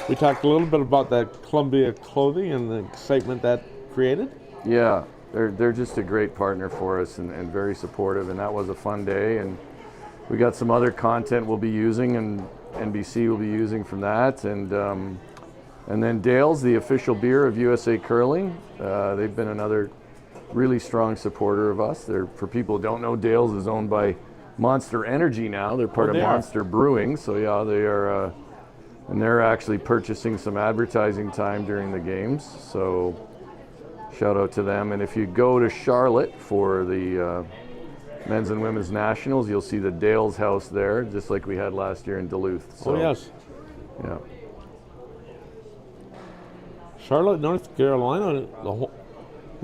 [SPEAKER 2] we talked a little bit about that Columbia clothing and the excitement that created.
[SPEAKER 3] Yeah, they're just a great partner for us and very supportive, and that was a fun day. And we got some other content we'll be using, and NBC will be using from that. And then Dale's, the official beer of USA Curling. They've been another really strong supporter of us. For people who don't know, Dale's is owned by Monster Energy now. They're part of Monster Brewing, so yeah, they are, and they're actually purchasing some advertising time during the games. So shout out to them. And if you go to Charlotte for the men's and women's nationals. You'll see the Dale's house there, just like we had last year in Duluth. So,
[SPEAKER 2] Oh, yes.
[SPEAKER 3] Yeah.
[SPEAKER 2] Charlotte, North Carolina will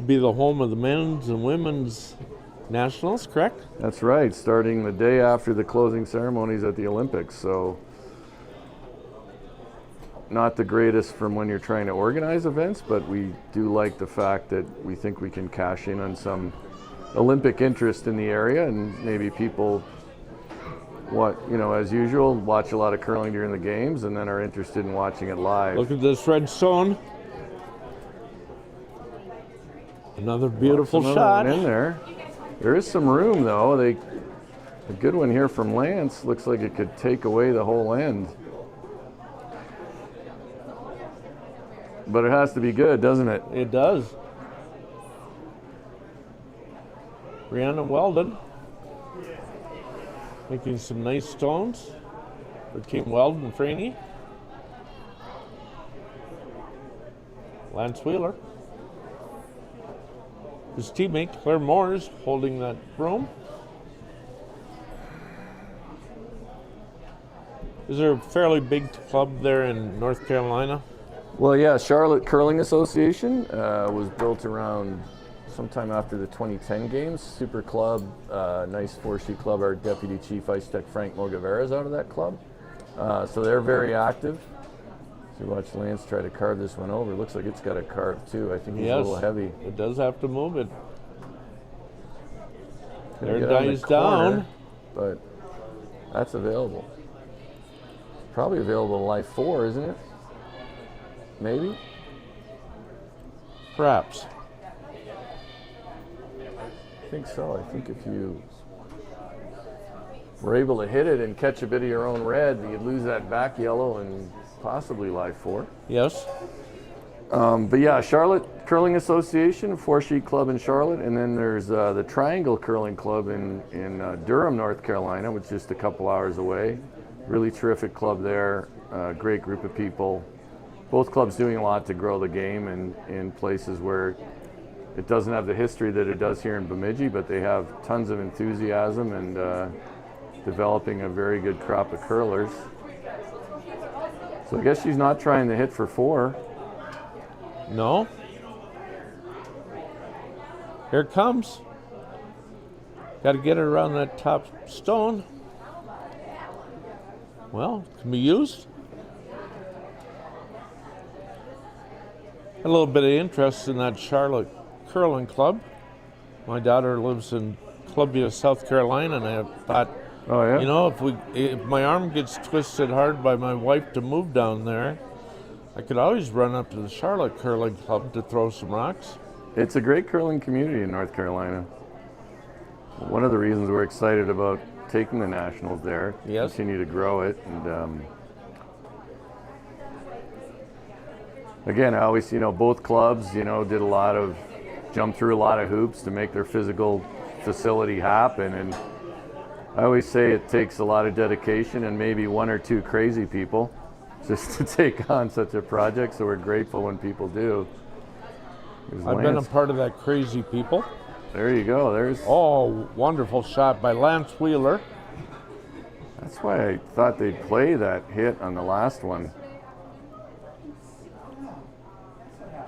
[SPEAKER 2] be the home of the men's and women's nationals, correct?
[SPEAKER 3] That's right, starting the day after the closing ceremonies at the Olympics. So not the greatest from when you're trying to organize events, but we do like the fact that we think we can cash in on some Olympic interest in the area, and maybe people, as usual, watch a lot of curling during the games and then are interested in watching it live.
[SPEAKER 2] Look at this red stone. Another beautiful shot.
[SPEAKER 3] One in there. There is some room though. A good one here from Lance. Looks like it could take away the whole end. But it has to be good, doesn't it?
[SPEAKER 2] It does. Brianna Weldon making some nice stones for Team Weldon and Franey. Lance Wheeler. His teammate Claire Moore is holding that broom. Is there a fairly big club there in North Carolina?
[SPEAKER 3] Well, yeah, Charlotte Curling Association was built around sometime after the 2010 games. Super club, nice four-sheet club. Our deputy chief ice tech Frank Mogavera is out of that club. So they're very active. So watch Lance try to carve this one over. Looks like it's got a carve too. I think he's a little heavy.
[SPEAKER 2] It does have to move it.
[SPEAKER 3] There
[SPEAKER 2] it dies down.
[SPEAKER 3] But that's available. Probably available in Life 4, isn't it? Maybe?
[SPEAKER 2] Perhaps.
[SPEAKER 3] I think so. I think if you were able to hit it and catch a bit of your own red, you'd lose that back yellow and possibly Life 4.
[SPEAKER 2] Yes.
[SPEAKER 3] But yeah, Charlotte Curling Association, a four-sheet club in Charlotte, and then there's the Triangle Curling Club in Durham, North Carolina, which is just a couple hours away. Really terrific club there, great group of people. Both clubs doing a lot to grow the game in places where it doesn't have the history that it does here in Bemidji, but they have tons of enthusiasm and developing a very good crop of curlers. So I guess she's not trying to hit for 4.
[SPEAKER 2] No. Here it comes. Got to get it around that top stone. Well, can be used. A little bit of interest in that Charlotte Curling Club. My daughter lives in Columbia, South Carolina, and I thought,
[SPEAKER 3] oh yeah,
[SPEAKER 2] you know, if my arm gets twisted hard by my wife to move down there, I could always run up to the Charlotte Curling Club to throw some rocks.
[SPEAKER 3] It's a great curling community in North Carolina. One of the reasons we're excited about taking the nationals there,
[SPEAKER 2] yes,
[SPEAKER 3] continue to grow it, and again, I always, both clubs, did jump through a lot of hoops to make their physical facility happen, and I always say it takes a lot of dedication and maybe one or two crazy people just to take on such a project, so we're grateful when people do.
[SPEAKER 2] I've been a part of that crazy people.
[SPEAKER 3] There you go. There's.
[SPEAKER 2] Oh, wonderful shot by Lance Wheeler.
[SPEAKER 3] That's why I thought they'd play that hit on the last one.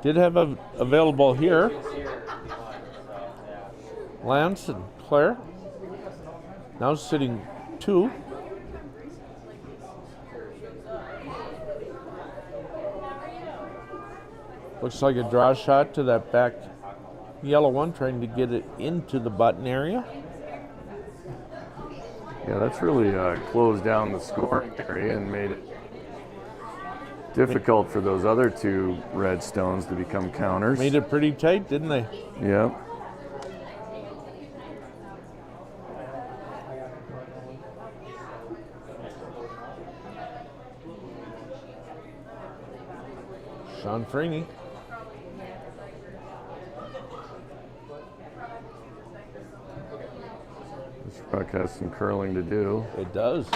[SPEAKER 2] Did have available here. Lance and Claire. Now sitting 2. Looks like a draw shot to that back yellow one, trying to get it into the button area.
[SPEAKER 3] Yeah, that's really closed down the scoring area and made it difficult for those other 2 red stones to become counters.
[SPEAKER 2] Made it pretty tight, didn't they?
[SPEAKER 3] Yep.
[SPEAKER 2] Sean Franey.
[SPEAKER 3] This truck has some curling to do.
[SPEAKER 2] It does.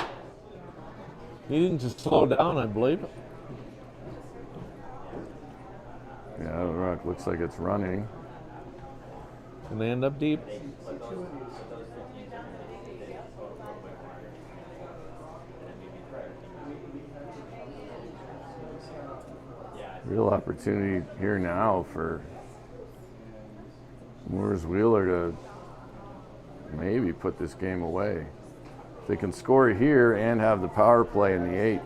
[SPEAKER 2] Needing to slow down, I believe.
[SPEAKER 3] Yeah, the rock looks like it's running.
[SPEAKER 2] Can they end up deep?
[SPEAKER 3] Real opportunity here now for Moores Wheeler to maybe put this game away. If they can score here and have the power play in the 8th.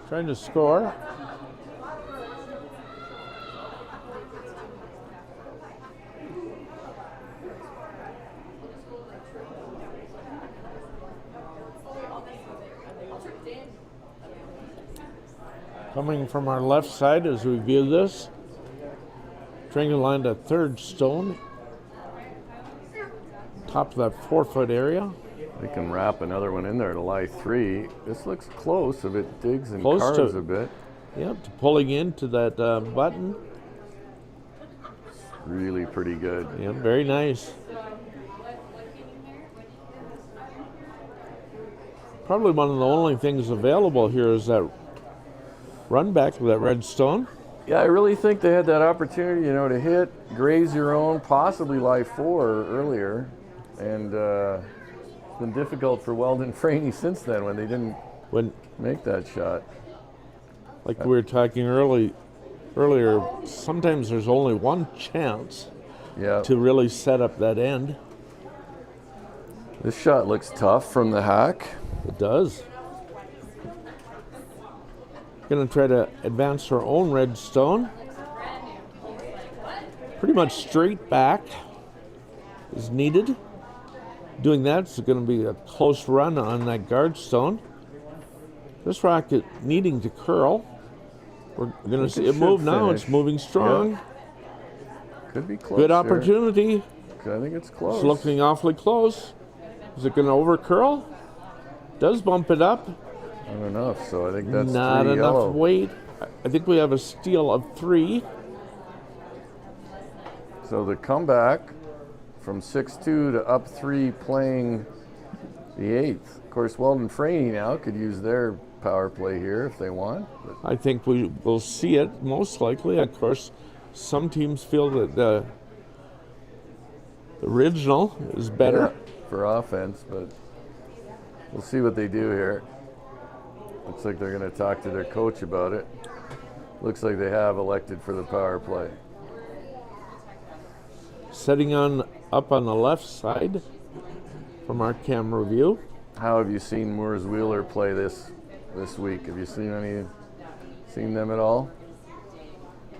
[SPEAKER 2] Trying to score. Coming from our left side as we view this, trying to land a third stone, top of that 4-foot area.
[SPEAKER 3] They can wrap another one in there to lie 3. This looks close if it digs and
[SPEAKER 2] Close
[SPEAKER 3] carves
[SPEAKER 2] to-
[SPEAKER 3] a bit.
[SPEAKER 2] Yep, to pulling into that button.
[SPEAKER 3] Really pretty good.
[SPEAKER 2] Yep, very nice. Probably one of the only things available here is that run back with that red stone.
[SPEAKER 3] Yeah, I really think they had that opportunity, to hit, graze your own, possibly lie 4 earlier. And it's been difficult for Weldon Franey since then when they didn't make that shot.
[SPEAKER 2] Like we were talking earlier, sometimes there's only one chance
[SPEAKER 3] Yeah.
[SPEAKER 2] to really set up that end.
[SPEAKER 3] This shot looks tough from the hack.
[SPEAKER 2] It does. Going to try to advance her own red stone. Pretty much straight back is needed. Doing that is going to be a close run on that guard stone. This rocket needing to curl. We're going to see it move now. It's moving strong.
[SPEAKER 3] Yeah. Could be close.
[SPEAKER 2] Good
[SPEAKER 3] here.
[SPEAKER 2] opportunity.
[SPEAKER 3] I think it's close.
[SPEAKER 2] It's looking awfully close. Is it going to over curl? Does bump it up.
[SPEAKER 3] Not enough, so I think that's
[SPEAKER 2] Not
[SPEAKER 3] 3
[SPEAKER 2] enough
[SPEAKER 3] yellow.
[SPEAKER 2] weight. I think we have a steal of 3.
[SPEAKER 3] So the comeback from 6-2 to up 3 playing the 8th. Of course, Weldon Franey now could use their power play here if they want. But
[SPEAKER 2] I think we will see it most likely. Of course, some teams feel that the original is better.
[SPEAKER 3] yeah, for offense, but we'll see what they do here. Looks like they're going to talk to their coach about it. Looks like they have elected for the power play.
[SPEAKER 2] Setting up on the left side from our camera view.
[SPEAKER 3] How have you seen Moores Wheeler play this week? Have you seen them at all?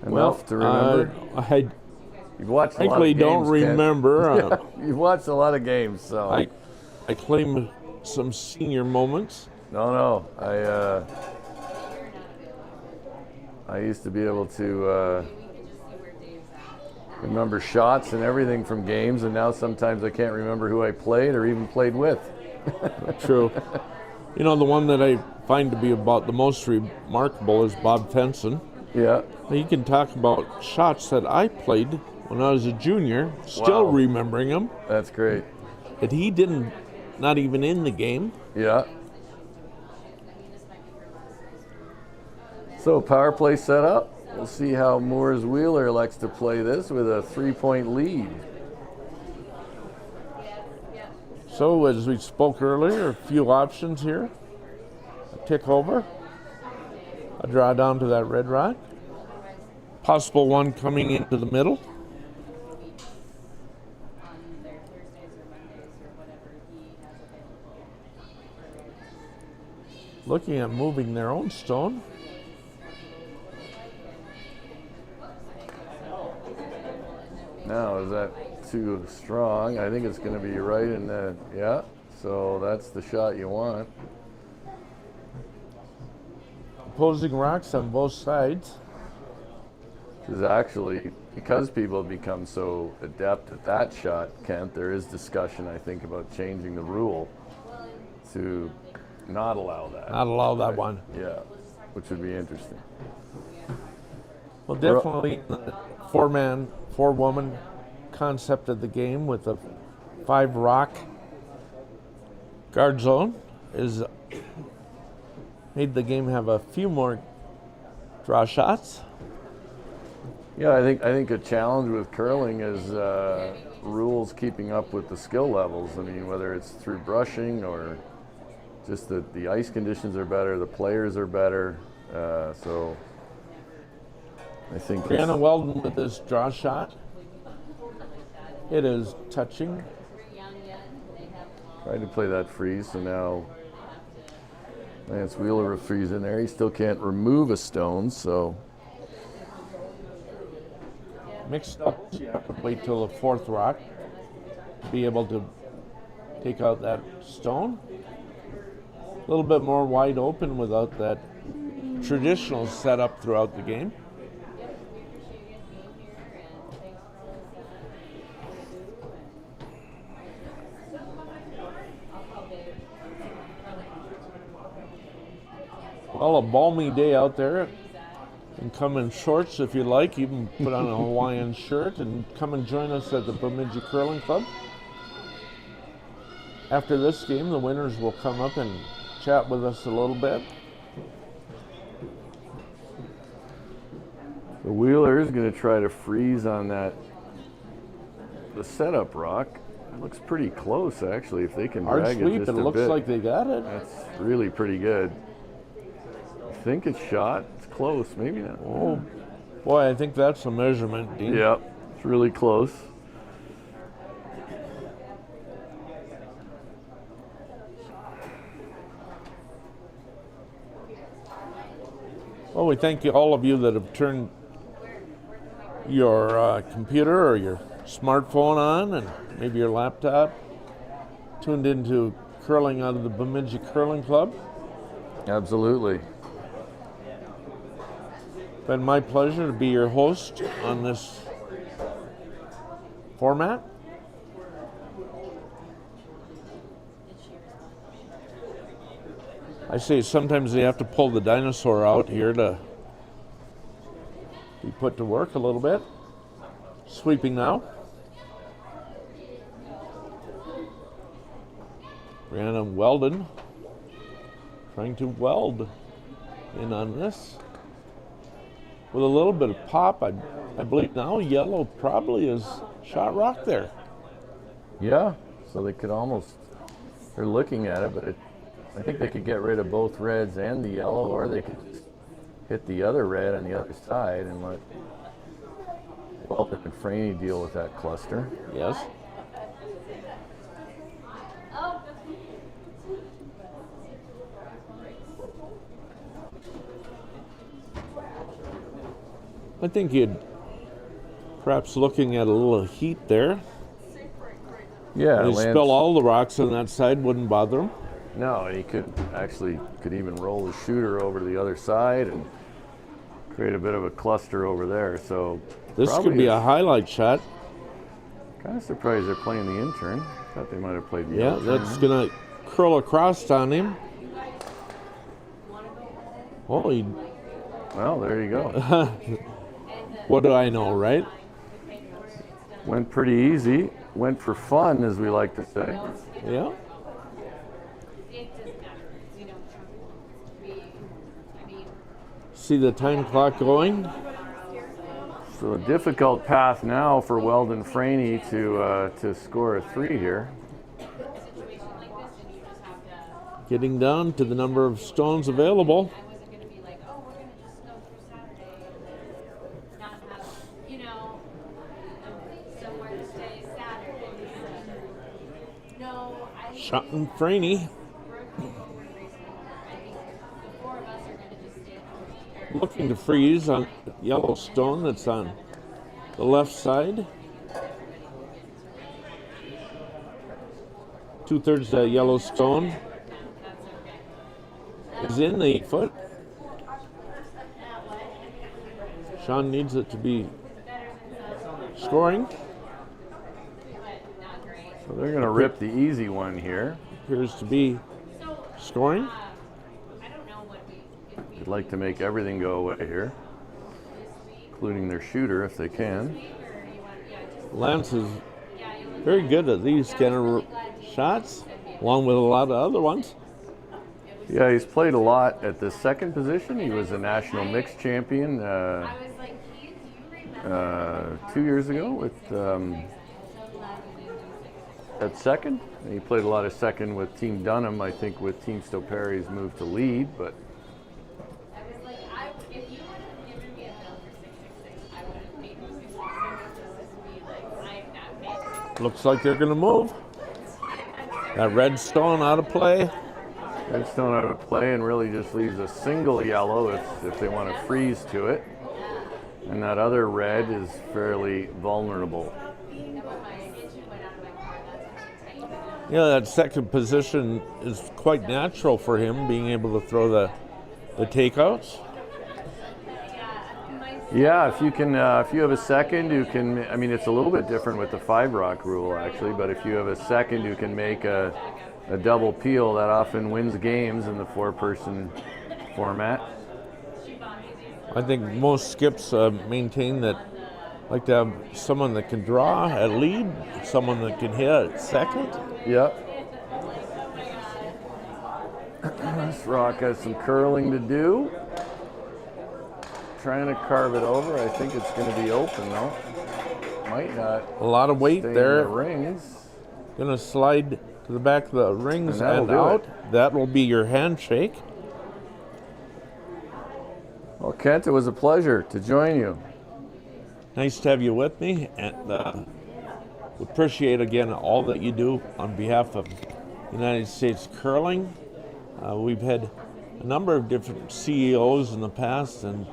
[SPEAKER 3] Enough to remember?
[SPEAKER 2] I
[SPEAKER 3] You've watched a lot
[SPEAKER 2] frankly
[SPEAKER 3] of games,
[SPEAKER 2] don't
[SPEAKER 3] Ken.
[SPEAKER 2] remember.
[SPEAKER 3] Yeah, you've watched a lot of games, so
[SPEAKER 2] I claim some senior moments.
[SPEAKER 3] no. I used to be able to remember shots and everything from games, and now sometimes I can't remember who I played or even played with.
[SPEAKER 2] True. The one that I find to be about the most remarkable is Bob Fenson.
[SPEAKER 3] Yeah.
[SPEAKER 2] He can talk about shots that I played when I was a junior, still
[SPEAKER 3] Wow.
[SPEAKER 2] remembering them,
[SPEAKER 3] That's great.
[SPEAKER 2] that he didn't, not even in the game.
[SPEAKER 3] Yeah. So power play set up. We'll see how Moores Wheeler likes to play this with a 3-point lead.
[SPEAKER 2] So as we spoke earlier, a few options here. A tick over, a draw down to that red rod, possible one coming into the middle. Looking at moving their own stone.
[SPEAKER 3] Now, is that too strong? I think it's going to be right in the, yeah. So that's the shot you want.
[SPEAKER 2] Opposing rocks on both sides.
[SPEAKER 3] Is actually, because people have become so adept at that shot, Kent, there is discussion, I think, about changing the rule to not allow that.
[SPEAKER 2] Not allow that one.
[SPEAKER 3] Yeah, which would be interesting.
[SPEAKER 2] Well, definitely four-man, four-woman concept of the game with a 5-rock guard zone is made the game have a few more draw shots.
[SPEAKER 3] Yeah, I think a challenge with curling is rules keeping up with the skill levels. I mean, whether it's through brushing or just the ice conditions are better, the players are better. So I think
[SPEAKER 2] Brianna Weldon with this draw shot. It is touching.
[SPEAKER 3] tried to play that freeze, so now Lance Wheeler with freeze in there. He still can't remove a stone, so
[SPEAKER 2] Mixed up, you have to wait till the fourth rock to be able to take out that stone. A little bit more wide open without that traditional setup throughout the game. Well, a balmy day out there. You can come in shorts if you like. You can put on a Hawaiian shirt and come and join us at the Bemidji Curling Club. After this game, the winners will come up and chat with us a little bit.
[SPEAKER 3] the Wheeler is going to try to freeze on the setup rock. It looks pretty close, actually, if they can
[SPEAKER 2] Hard
[SPEAKER 3] drag
[SPEAKER 2] sweep,
[SPEAKER 3] it just
[SPEAKER 2] it
[SPEAKER 3] a
[SPEAKER 2] looks
[SPEAKER 3] bit.
[SPEAKER 2] like they got it.
[SPEAKER 3] That's really pretty good. I think it's shot. It's close. Maybe not.
[SPEAKER 2] Oh, boy, I think that's a measurement, Dean.
[SPEAKER 3] Yep, it's really close.
[SPEAKER 2] Well, we thank you, all of you that have turned your computer or your smartphone on and maybe your laptop, tuned into curling out of the Bemidji Curling Club.
[SPEAKER 3] Absolutely.
[SPEAKER 2] Been my pleasure to be your host on this format. I say sometimes they have to pull the dinosaur out here to be put to work a little bit. Sweeping now. Brianna Weldon trying to weld in on this. With a little bit of pop, I believe now yellow probably is shot rock there.
[SPEAKER 3] Yeah, so they could almost, they're looking at it, but I think they could get rid of both reds and the yellow, or they could just hit the other red on the other side and let Weldon and Franey deal with that cluster.
[SPEAKER 2] Yes. I think you'd perhaps looking at a little heat there.
[SPEAKER 3] Yeah,
[SPEAKER 2] They
[SPEAKER 3] Lance,
[SPEAKER 2] spill all the rocks on that side, wouldn't bother him.
[SPEAKER 3] no, he could even roll the shooter over to the other side and create a bit of a cluster over there. So
[SPEAKER 2] This could be a highlight shot.
[SPEAKER 3] kind of surprised they're playing the intern. Thought they might have played the
[SPEAKER 2] Yeah,
[SPEAKER 3] alternate.
[SPEAKER 2] that's gonna curl across on him. Oh,
[SPEAKER 3] Well, there you go.
[SPEAKER 2] what do I know, right?
[SPEAKER 3] Went pretty easy. Went for fun, as we like to say.
[SPEAKER 2] Yeah. See the time clock going?
[SPEAKER 3] So a difficult path now for Weldon Franey to score a 3 here.
[SPEAKER 2] Getting down to the number of stones available. Shot and Franey. Looking to freeze on yellow stone that's on the left side. 2/3 that yellow stone is in the 8 foot. Sean needs it to be scoring.
[SPEAKER 3] So they're going to rip the easy one here.
[SPEAKER 2] Appears to be scoring.
[SPEAKER 3] They'd like to make everything go away here, including their shooter if they can.
[SPEAKER 2] Lance is very good at these kind of shots, along with a lot of other ones.
[SPEAKER 3] Yeah, he's played a lot at the second position. He was a national mixed champion 2 years ago with at second. He played a lot of second with Team Dunham. I think with Team Stoperi he's moved to lead, but
[SPEAKER 2] looks like they're going to move. That red stone out of play.
[SPEAKER 3] Red stone out of play and really just leaves a single yellow if they want to freeze to it. And that other red is fairly vulnerable.
[SPEAKER 2] Yeah, that second position is quite natural for him, being able to throw the takeouts.
[SPEAKER 3] Yeah, if you have a second who can, I mean, it's a little bit different with the 5-rock rule actually, but if you have a second who can make a double peel, that often wins games in the 4-person format.
[SPEAKER 2] I think most skips maintain that, like to have someone that can draw at lead, someone that can hit at second.
[SPEAKER 3] Yep. This rock has some curling to do. Trying to carve it over. I think it's going to be open though. Might not.
[SPEAKER 2] A lot of weight
[SPEAKER 3] stay
[SPEAKER 2] there.
[SPEAKER 3] In the rings.
[SPEAKER 2] Going to slide to the back of the rings
[SPEAKER 3] And
[SPEAKER 2] and out. That will be your handshake.
[SPEAKER 3] Well, Kent, it was a pleasure to join you.
[SPEAKER 2] Nice to have you with me, and appreciate again all that you do on behalf of United States Curling. We've had a number of different CEOs in the past, and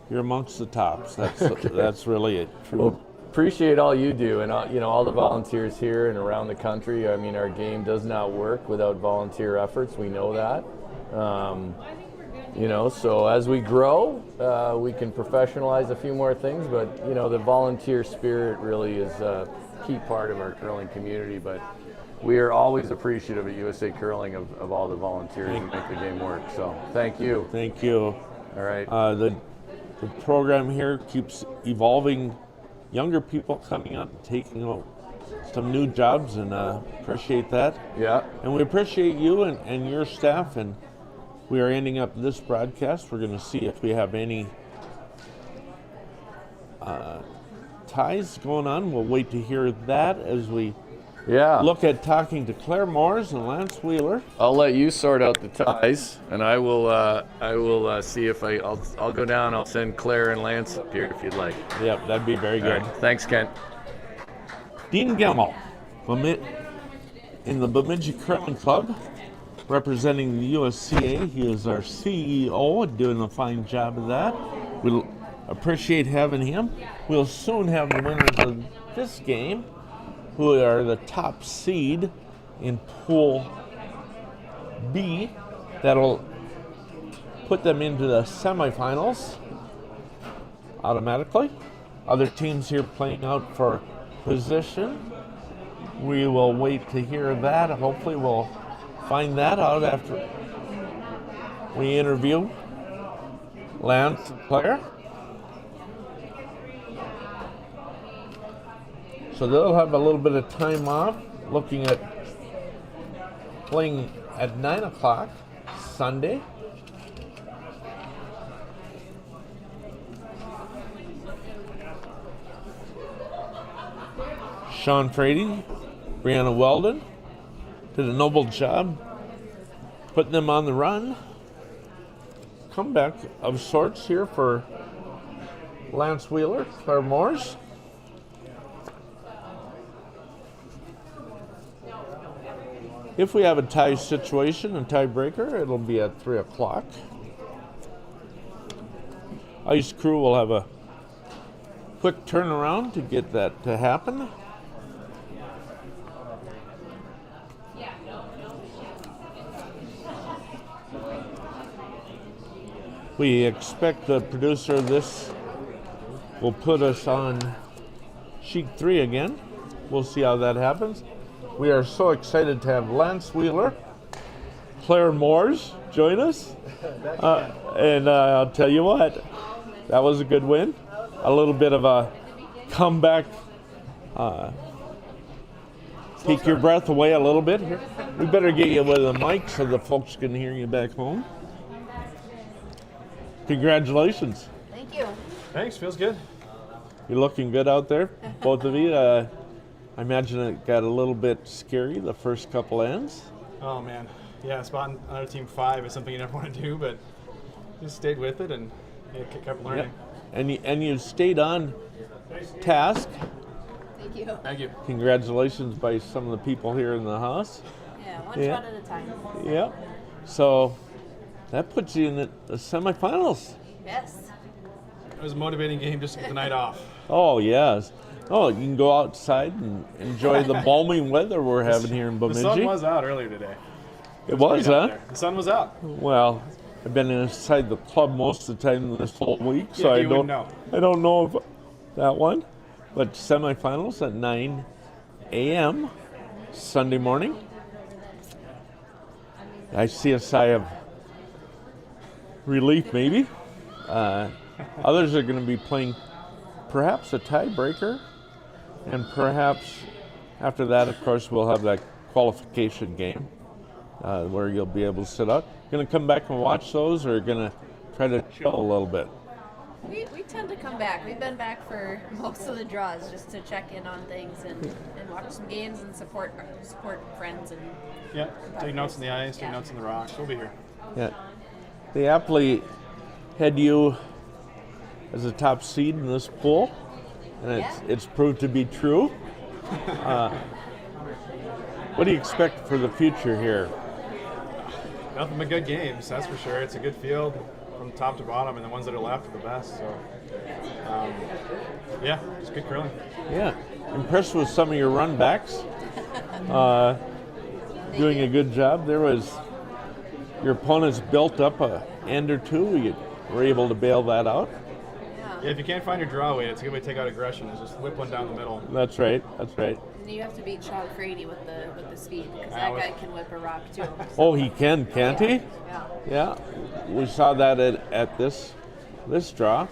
[SPEAKER 2] you're amongst the tops. That's that's really it.
[SPEAKER 3] Well, appreciate all you do, and all the volunteers here and around the country. I mean, our game does not work without volunteer efforts. We know that. So as we grow, we can professionalize a few more things, but the volunteer spirit really is a key part of our curling community. But we are always appreciative at USA Curling of all the volunteers who make the game work. So thank you.
[SPEAKER 2] Thank you.
[SPEAKER 3] All right.
[SPEAKER 2] The program here keeps evolving. Younger people coming up, taking some new jobs, and appreciate that.
[SPEAKER 3] Yeah.
[SPEAKER 2] And we appreciate you and your staff. And we are ending up this broadcast. We're going to see if we have any ties going on. We'll wait to hear that as we look at talking to Claire Moores and Lance Wheeler.
[SPEAKER 3] I'll let you sort out the ties, and I will see if I'll go down. I'll send Claire and Lance up here if you'd like.
[SPEAKER 2] Yep, that'd be very good.
[SPEAKER 3] Right. Thanks, Kent.
[SPEAKER 2] Dean Gemmell in the Bemidji Curling Club, representing the USCA. He is our CEO and doing a fine job of that. We'll appreciate having him. We'll soon have the winners of this game, who are the top seed in Pool B. That'll put them into the semifinals automatically. Other teams here playing out for position. We will wait to hear that. Hopefully we'll find that out after we interview Lance and Claire. So they'll have a little bit of time off, looking at playing at 9 o'clock Sunday. Sean Franey, Brianna Weldon did a noble job putting them on the run. Comeback of sorts here for Lance Wheeler, Claire Moores. If we have a tie situation, a tiebreaker, it'll be at 3 o'clock. Ice crew will have a quick turnaround to get that to happen. We expect the producer of this will put us on sheet 3 again. We'll see how that happens. We are so excited to have Lance Wheeler, Claire Moores join us. And I'll tell you what, that was a good win. A little bit of a comeback. Take your breath away a little bit here. We better get you with a mic so the folks can hear you back home. Congratulations.
[SPEAKER 5] Thank you.
[SPEAKER 6] Thanks, feels good.
[SPEAKER 2] You're looking good out there, both of you. I imagine it got a little bit scary the first couple ends.
[SPEAKER 5] Oh man, yeah, spotting another team 5 is something you never want to do, but just stayed with it and kept learning.
[SPEAKER 2] And you stayed on task.
[SPEAKER 4] Thank you.
[SPEAKER 5] Thank you.
[SPEAKER 2] Congratulations by some of the people here in the house.
[SPEAKER 4] Yeah, one
[SPEAKER 2] Yeah.
[SPEAKER 4] shot at a time.
[SPEAKER 2] Yeah. So that puts you in the semifinals.
[SPEAKER 4] Yes.
[SPEAKER 5] It was a motivating game just to get the night off.
[SPEAKER 2] Oh, yes. Oh, you can go outside and enjoy the balmy weather we're having here in Bemidji.
[SPEAKER 5] The sun was out earlier today.
[SPEAKER 2] It was,
[SPEAKER 5] Right out
[SPEAKER 2] huh?
[SPEAKER 5] there. The sun was out.
[SPEAKER 2] Well, I've been inside the club most of the time this whole week, so
[SPEAKER 5] Yeah,
[SPEAKER 2] I
[SPEAKER 5] you
[SPEAKER 2] don't
[SPEAKER 5] wouldn't know.
[SPEAKER 2] I don't know if that one. But semifinals at 9 a.m. Sunday morning. I see a sigh of relief, maybe. Others are going to be playing perhaps a tiebreaker, and perhaps after that, of course, we'll have that qualification game where you'll be able to sit out. Going to come back and watch those, or going to try to chill a little bit?
[SPEAKER 4] We tend to come back. We've been back for most of the draws just to check in on things and watch some games and support friends and
[SPEAKER 5] Yeah, take notes in the ice, take
[SPEAKER 4] Yeah.
[SPEAKER 5] notes in the rocks. We'll be here.
[SPEAKER 2] Yeah. They aptly had you as a top seed in this pool, and it's proved to be true. What do you expect for the future here?
[SPEAKER 5] Nothing but good games, that's for sure. It's a good field from top to bottom, and the ones that are left are the best. So, yeah, it's good curling.
[SPEAKER 2] Yeah. Impressed with some of your run backs. Doing a good job. There was your opponents built up a end or two. You were able to bail that out.
[SPEAKER 5] Yeah, if you can't find your draw weight, it's a good way to take out aggression. Is just whip one down the middle.
[SPEAKER 2] That's right. That's right.
[SPEAKER 4] And you have to beat Sean Franey with the speed because
[SPEAKER 5] I
[SPEAKER 4] that
[SPEAKER 5] was-
[SPEAKER 4] guy can whip a rock too.
[SPEAKER 2] Oh, he can, can't he?
[SPEAKER 4] Yeah.
[SPEAKER 2] Yeah. We saw that at this draw.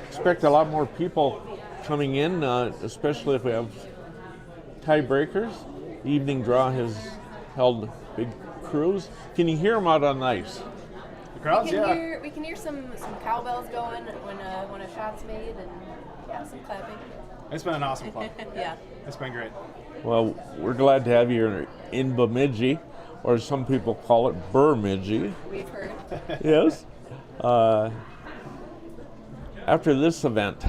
[SPEAKER 2] Expect a lot more people coming in, especially if we have tiebreakers. The evening draw has held big crews. Can you hear them out on the ice?
[SPEAKER 5] The crowds, yeah.
[SPEAKER 4] We can hear some cowbells going when a shot's made and yeah, some clapping.
[SPEAKER 5] It's been an awesome club.
[SPEAKER 4] Yeah.
[SPEAKER 5] It's been great.
[SPEAKER 2] Well, we're glad to have you in Bemidji, or some people call it Bemidji.
[SPEAKER 4] We've heard.
[SPEAKER 2] Yes. After this event,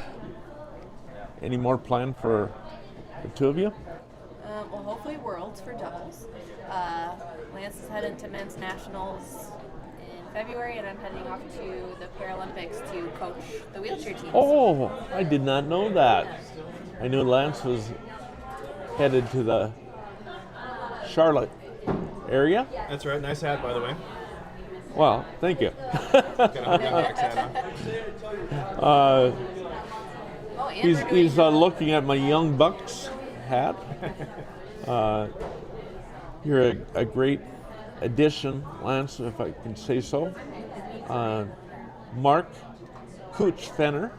[SPEAKER 2] any more planned for the two of you?
[SPEAKER 4] Well, hopefully Worlds for doubles. Lance is heading to men's nationals in February, and I'm heading off to the Paralympics to coach the wheelchair teams.
[SPEAKER 2] Oh, I did not know that. I knew Lance was headed to the Charlotte area.
[SPEAKER 5] That's right. Nice hat, by the way.
[SPEAKER 2] Well, thank you.
[SPEAKER 5] Got a Young Bucks hat on.
[SPEAKER 4] Oh, and
[SPEAKER 2] He's
[SPEAKER 4] we're doing
[SPEAKER 2] looking at my Young Bucks hat. You're a great addition, Lance, if I can say so. Mark Cooch Fenner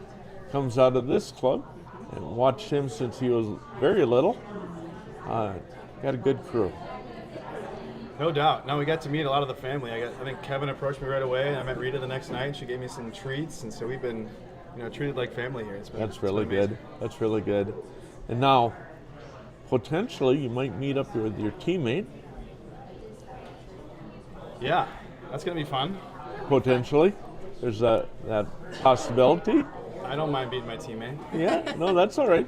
[SPEAKER 2] comes out of this club, and watched him since he was very little. Got a good crew.
[SPEAKER 5] No doubt. No, we got to meet a lot of the family. I think Kevin approached me right away, and I met Rita the next night, and she gave me some treats, and so we've been, treated like family here.
[SPEAKER 2] That's really good. That's really good. And now, potentially, you might meet up with your teammate.
[SPEAKER 5] Yeah, that's gonna be fun.
[SPEAKER 2] Potentially, there's that possibility.
[SPEAKER 5] I don't mind beating my teammate.
[SPEAKER 2] Yeah, no, that's all right.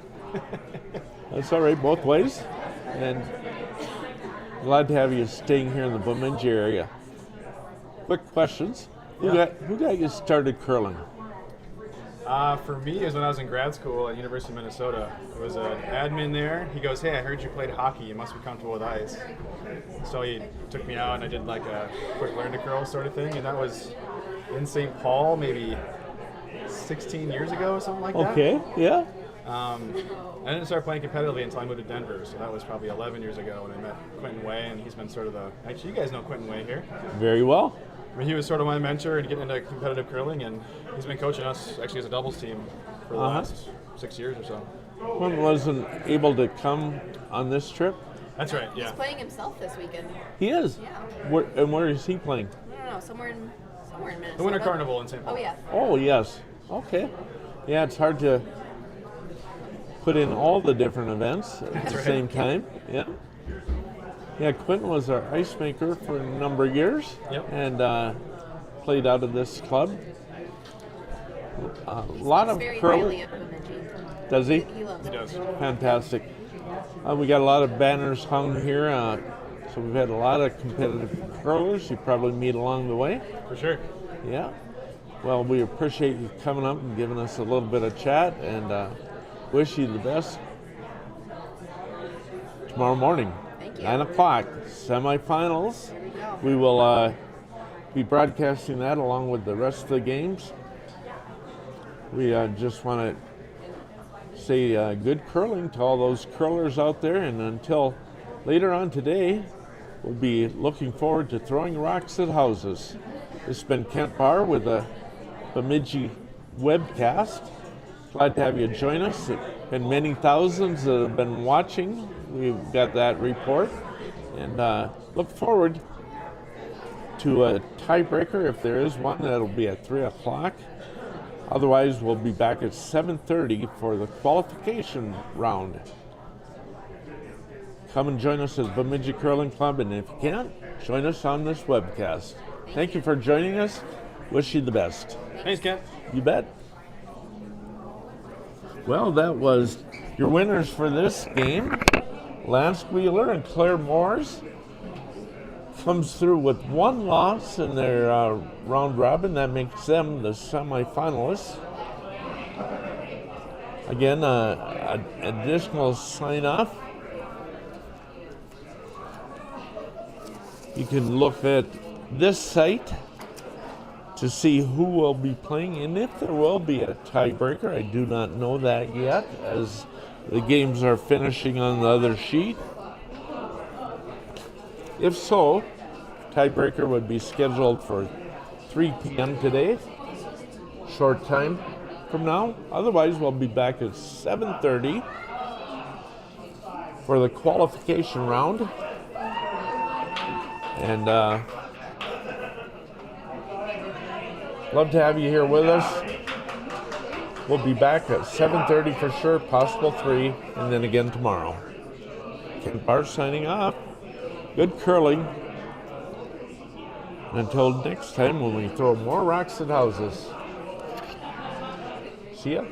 [SPEAKER 2] That's all right both ways. And glad to have you staying here in the Bemidji area. Quick questions. Who got you started curling?
[SPEAKER 5] For me, it was when I was in grad school at University of Minnesota. There was an admin there. He goes, "Hey, I heard you played hockey. You must be comfortable with ice." So he took me out, and I did like a quick learn to curl sort of thing, and that was in St. Paul, maybe 16 years ago or something like that.
[SPEAKER 2] Okay, yeah.
[SPEAKER 5] I didn't start playing competitively until I moved to Denver, so that was probably 11 years ago when I met Quentin Way, and he's been sort of actually, you guys know Quentin Way here.
[SPEAKER 2] Very well.
[SPEAKER 5] I mean, he was sort of my mentor in getting into competitive curling, and he's been coaching us actually as a doubles team for the last 6 years or so.
[SPEAKER 2] Quinn wasn't able to come on this trip.
[SPEAKER 5] That's right, yeah.
[SPEAKER 4] He's playing himself this weekend.
[SPEAKER 2] He is.
[SPEAKER 4] Yeah.
[SPEAKER 2] Where is he playing?
[SPEAKER 4] No, somewhere in Minnesota.
[SPEAKER 5] The Winter Carnival in St. Paul.
[SPEAKER 4] Oh yeah.
[SPEAKER 2] Oh, yes. Okay. Yeah, it's hard to put in all the different events at the same time. Yeah. Yeah, Quentin was our ice maker for a number of years.
[SPEAKER 5] Yep.
[SPEAKER 2] And played out of this club. A lot of
[SPEAKER 4] Very
[SPEAKER 2] curling.
[SPEAKER 4] highly at Bemidji.
[SPEAKER 2] Does he?
[SPEAKER 4] He loves
[SPEAKER 5] He does.
[SPEAKER 2] Fantastic. We got a lot of banners hung here, so we've had a lot of competitive curlers you probably meet along the way.
[SPEAKER 5] For sure.
[SPEAKER 2] Yeah. Well, we appreciate you coming up and giving us a little bit of chat, and wish you the best tomorrow morning.
[SPEAKER 4] Thank you.
[SPEAKER 2] 9 o'clock, semifinals.
[SPEAKER 4] Here we go.
[SPEAKER 2] We will be broadcasting that along with the rest of the games. We just want to say good curling to all those curlers out there, and until later on today, we'll be looking forward to throwing rocks at houses. This has been Kent Barr with the Bemidji webcast. Glad to have you join us. There have been many thousands that have been watching. We've got that report, and look forward to a tiebreaker. If there is one, that'll be at 3 o'clock. Otherwise, we'll be back at 7:30 for the qualification round. Come and join us at Bemidji Curling Club, and if you can't, join us on this webcast. Thank you for joining us. Wish you the best.
[SPEAKER 5] Thanks, Kent.
[SPEAKER 2] You bet. Well, that was your winners for this game. Lance Wheeler and Claire Moores comes through with one loss in their round robin. That makes them the semifinalists. Again, an additional sign-off. You can look at this site to see who will be playing, and if there will be a tiebreaker. I do not know that yet, as the games are finishing on the other sheet. If so, tiebreaker would be scheduled for 3 p.m. today, short time from now. Otherwise, we'll be back at 7:30 for the qualification round. And love to have you here with us. We'll be back at 7:30 for sure, possible 3, and then again tomorrow. Ken Barr signing off. Good curling. Until next time when we throw more rocks at houses. See ya.